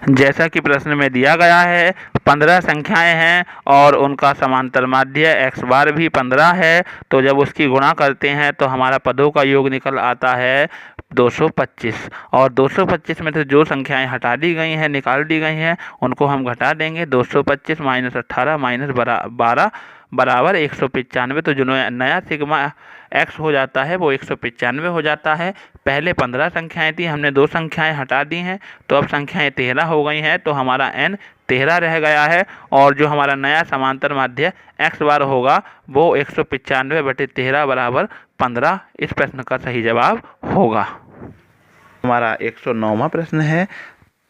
जैसा कि प्रश्न में दिया गया है 15 संख्याएं हैं और उनका समांतर माध्य x बार भी 15 है। तो जब उसकी गुणा करते हैं तो हमारा पदों का योग निकल आता है 225 और 225 में से जो संख्याएं हटा दी गई हैं निकाल दी गई हैं उनको हम घटा देंगे। 225 माइनस 18 माइनस 12 बराबर 195। तो जो नया सिग्मा x हो जाता है वो 195 हो जाता है। पहले 15 संख्याएं थी, हमने 2 संख्याएं हटा दी हैं तो अब संख्याएं 13 हो गई हैं। तो हमारा n 13 रह गया है और जो हमारा नया समांतर माध्य x बार होगा वो 195/13 बराबर 15 इस प्रश्न का सही जवाब होगा। हमारा 109वां प्रश्न है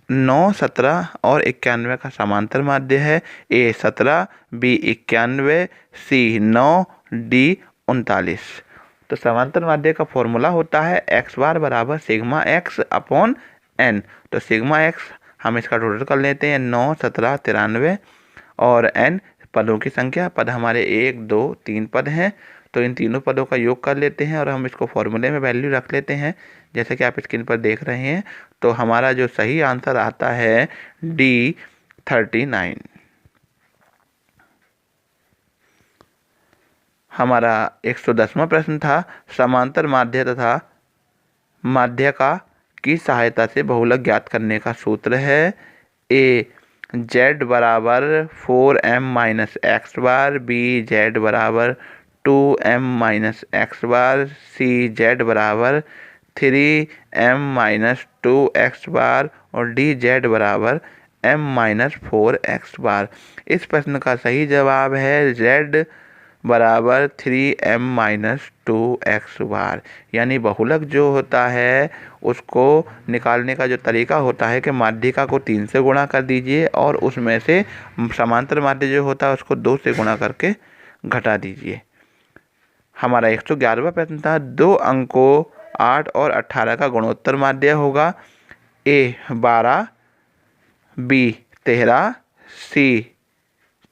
9, 17 और 91 का समांतर माध्य है। ए 17, बी 91, सी 9, डी 39। तो समांतर माध्य का फॉर्मूला होता है एक्स बार बराबर सिग्मा एक्स अपॉन एन। तो सिग्मा एक्स हम इसका टोटल कर लेते हैं 9, 17, 93 और एन पदों की संख्या। पद हमारे 1, 2, 3 पद हैं, तो इन तीनों पदों का योग कर लेते हैं और हम इसको फॉर्मूले में वैल्यू रख लेते हैं जैसे कि आप स्क्रीन पर देख रहे हैं। तो हमारा जो सही आंसर आता है डी 39। हमारा 110वां प्रश्न था समांतर माध्य तथा माध्य का की सहायता से बहुलक ज्ञात करने का सूत्र है। ए z बराबर 4m माइनस एक्स बार, बी z बराबर 2m माइनस एक्स बार, सी z बराबर 3m माइनस 2x बार और डी z बराबर m माइनस 4x बार। इस प्रश्न का सही जवाब है z बराबर 3m माइनस 2x बार। यानी बहुलक जो होता है उसको निकालने का जो तरीका होता है कि माध्यिका को 3 से गुणा कर दीजिए और उसमें से समांतर माध्य जो होता है उसको 2 से गुणा करके घटा दीजिए। हमारा 111वां प्रश्न था 2 अंकों 8 और 18 का गुणोत्तर माध्य होगा। ए 12, बी 13, सी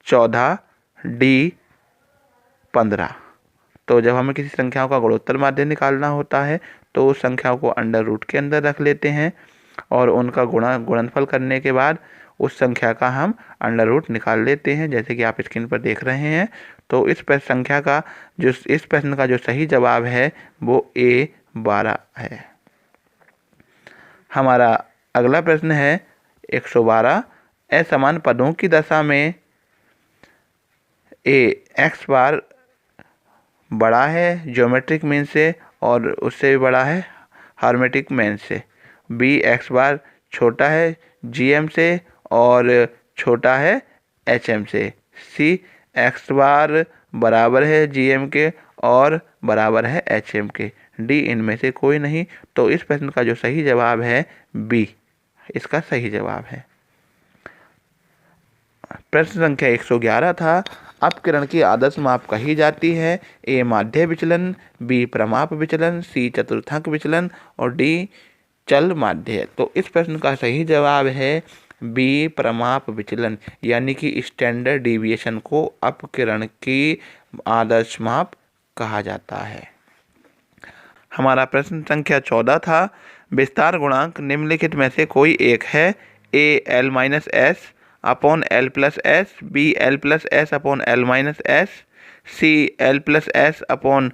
14, डी 15। तो जब हमें किसी संख्याओं का गुणोत्तर माध्य निकालना होता है तो उस संख्याओं को अंडर रूट के अंदर रख लेते हैं और उनका गुणनफल करने के बाद उस संख्या का हम अंडर रूट निकाल लेते हैं जैसे कि आप स्क्रीन पर देख रहे हैं। तो इस प्रश्न का जो सही जवाब है वो ए 12 है। हमारा अगला प्रश्न है 112 असमान पदों की दशा में ए एक्स बार बड़ा है ज्योमेट्रिक मीन से और उससे भी बड़ा है हार्मेटिक मीन से, बी एक्स बार छोटा है जीएम से और छोटा है एचएम से, सी एक्स बार बराबर है जीएम के और बराबर है एचएम के, डी इनमें से कोई नहीं। तो इस प्रश्न का जो सही जवाब है बी इसका सही जवाब है। प्रश्न संख्या 111 था अपकिरण की आदर्श माप कही जाती है। ए माध्य विचलन, बी प्रमाप विचलन, सी चतुर्थांक विचलन और डी चल माध्य। तो इस प्रश्न का सही जवाब है बी प्रमाप विचलन, यानी कि स्टैंडर्ड डिविएशन को अपकिरण की आदर्श माप कहा जाता है। हमारा प्रश्न संख्या 14 था विस्तार गुणांक निम्नलिखित में से कोई एक है। A L minus S upon L plus S, B L plus S upon L minus S, C L plus S upon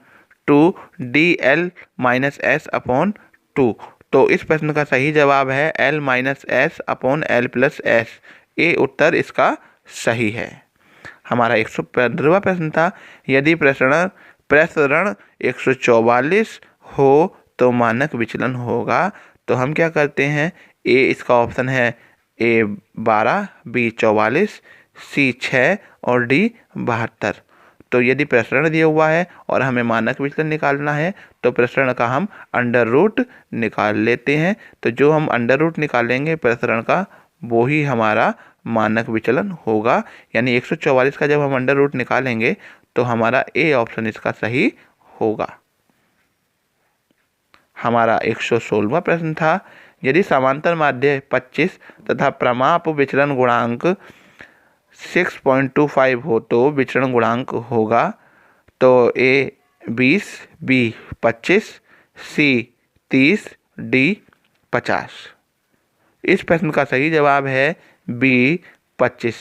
2, D L minus S upon 2। तो इस प्रश्न का सही जवाब है L minus S upon L plus S. A उत्तर इसका सही है। हमारा 115वां प्रश्न था यदि प्रसरण 144 हो तो मानक विचलन होगा। तो हम क्या करते हैं, ए इसका ऑप्शन है ए 12, बी 44, सी 6 और डी 72। तो यदि प्रसरण दिया हुआ है और हमें मानक विचलन निकालना है तो प्रसरण का हम अंडर रूट निकाल लेते हैं। तो जो हम अंडर रूट निकालेंगे प्रसरण का वो ही हमारा मानक विचलन होगा। यानी 144 का जब हम अंडर रूट निकालेंगे तो हमारा ए ऑप्शन इसका सही होगा। हमारा 116वां प्रश्न था यदि समांतर माध्य 25 तथा प्रमाप विचलन गुणांक 6.25 हो तो विचरण गुणांक होगा। तो ए 20, बी 25, सी 30, डी 50। इस प्रश्न का सही जवाब है बी 25।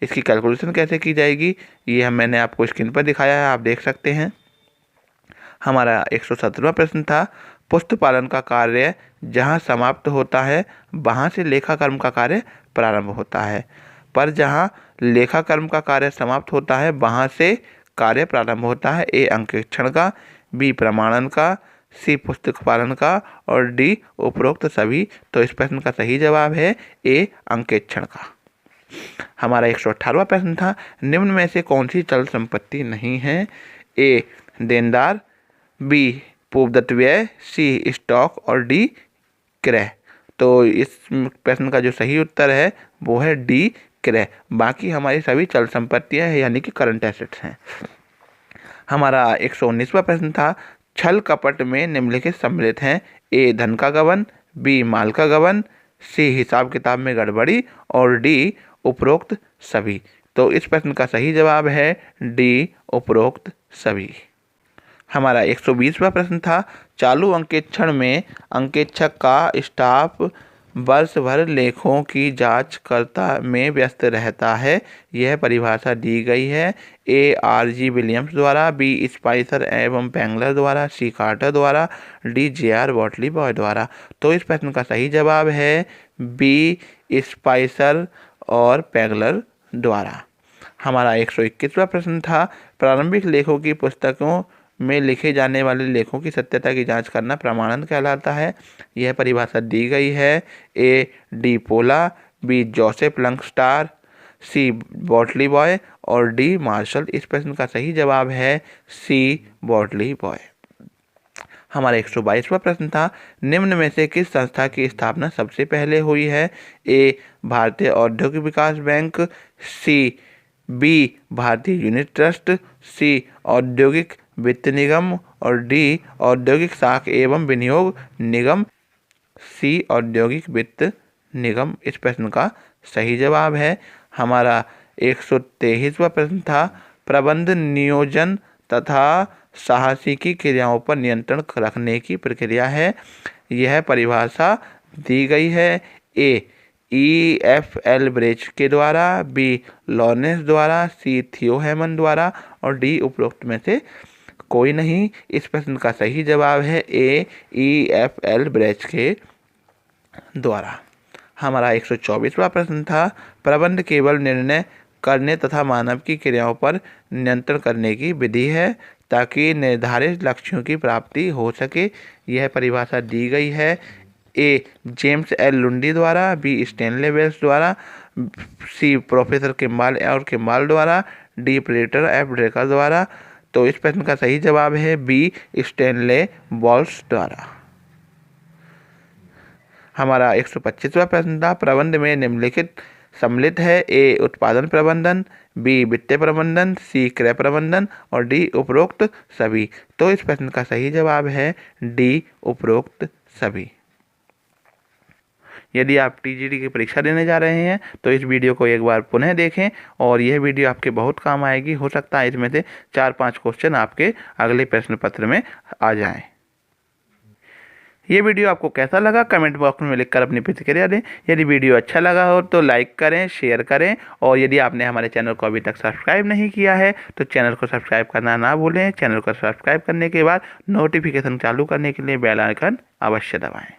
इसकी कैलकुलेशन कैसे की जाएगी ये मैंने आपको स्क्रीन पर दिखाया है, आप देख सकते हैं। हमारा 117वां प्रश्न था पुस्तपालन का कार्य जहाँ समाप्त होता है वहाँ से लेखाकर्म का कार्य प्रारंभ होता है, पर जहाँ लेखाकर्म का कार्य समाप्त होता है वहाँ से कार्य प्रारंभ होता है। ए अंकेक्षण का, बी प्रमाणन का, सी पुस्तक पालन का और डी उपरोक्त सभी। तो इस प्रश्न का सही जवाब है ए अंकेक्षण का। हमारा 118वां प्रश्न था निम्न में से कौन सी चल संपत्ति नहीं है। ए देनदार, बी पूर्वदत्त व्यय, सी स्टॉक और डी क्रय। तो इस प्रश्न का जो सही उत्तर है वो है डी, क्रय। बाकी हमारी सभी चल संपत्तियां हैं, यानी कि करंट एसेट्स हैं। हमारा 119वां प्रश्न था, छल कपट में निम्नलिखित सम्मिलित हैं। ए, धन का गबन, बी, माल का गबन, सी, हिसाब किताब में गड़बड़ी और डी, उपरोक्त सभी। तो इस प्रश्न का सही जवाब है डी, उपरोक्त सभी। हमारा 120वां प्रश्न था, चालू अंकेक्षण में अंकेक्षक का स्टाफ वर्ष भर लेखों की जांच करता में व्यस्त रहता है। यह परिभाषा दी गई है। ए, R.G. विलियम्स द्वारा, बी, स्पाइसर एवं पेंगलर द्वारा, सी, कार्टर द्वारा, डी, J.R. वॉटली बॉय द्वारा। तो इस प्रश्न का सही जवाब है बी, स्पाइसर और पेंगलर द्वारा। हमारा 121वां प्रश्न था, प्रारंभिक लेखों की पुस्तकों में लिखे जाने वाले लेखों की सत्यता की जांच करना प्रमाणन कहलाता है। यह परिभाषा दी गई है। ए, डी, पोला, बी, जोसेफ लंगस्टार, सी, वॉटली बॉय और डी, मार्शल। इस प्रश्न का सही जवाब है सी, वॉटली बॉय। हमारा 122वां प्रश्न था, निम्न में से किस संस्था की स्थापना सबसे पहले हुई है। ए, भारतीय औद्योगिक विकास बैंक, सी, बी, भारतीय यूनिट ट्रस्ट, सी, औद्योगिक वित्त निगम और डी, औद्योगिक साख एवं विनियोग निगम, सी, औद्योगिक वित्त निगम। इस प्रश्न का सही जवाब है। हमारा 123वां प्रश्न था, प्रबंध नियोजन तथा साहसिकी क्रियाओं पर नियंत्रण रखने की प्रक्रिया है। यह परिभाषा दी गई है। ए, E.F.L. ब्रेच के द्वारा, बी, लॉरेंस द्वारा, सी, थियो हेमन द्वारा और डी, उपरोक्त में से कोई नहीं। इस प्रश्न का सही जवाब है ए, E.F.L. ब्रेच के द्वारा। हमारा 124वां प्रश्न था, प्रबंध केवल निर्णय करने तथा मानव की क्रियाओं पर नियंत्रण करने की विधि है ताकि निर्धारित लक्ष्यों की प्राप्ति हो सके। यह परिभाषा दी गई है। ए, जेम्स एल लुंडी द्वारा, बी, स्टेनले वेल्स द्वारा, सी, प्रोफेसर किम्बाल और किम्बाल द्वारा, डी, पीटर एफ ड्रेकर द्वारा। तो इस प्रश्न का सही जवाब है बी, स्टेनले वेल्स द्वारा। हमारा 125वां प्रश्न था, प्रबंध में निम्नलिखित सम्मिलित है। ए, उत्पादन प्रबंधन, बी, वित्तीय प्रबंधन, सी, क्रय प्रबंधन और डी, उपरोक्त सभी। तो इस प्रश्न का सही जवाब है डी, उपरोक्त सभी। यदि आप टीजीटी की परीक्षा देने जा रहे हैं तो इस वीडियो को एक बार पुनः देखें और यह वीडियो आपके बहुत काम आएगी। हो सकता है इसमें से 4-5 क्वेश्चन आपके अगले प्रश्न पत्र में आ जाएं। ये वीडियो आपको कैसा लगा कमेंट बॉक्स में लिखकर अपनी प्रतिक्रिया दें। यदि वीडियो अच्छा लगा हो तो लाइक करें, शेयर करें और यदि आपने हमारे चैनल को अभी तक सब्सक्राइब नहीं किया है तो चैनल को सब्सक्राइब करना ना भूलें। चैनल को सब्सक्राइब करने के बाद नोटिफिकेशन चालू करने के लिए बेल आइकन अवश्य दबाएं।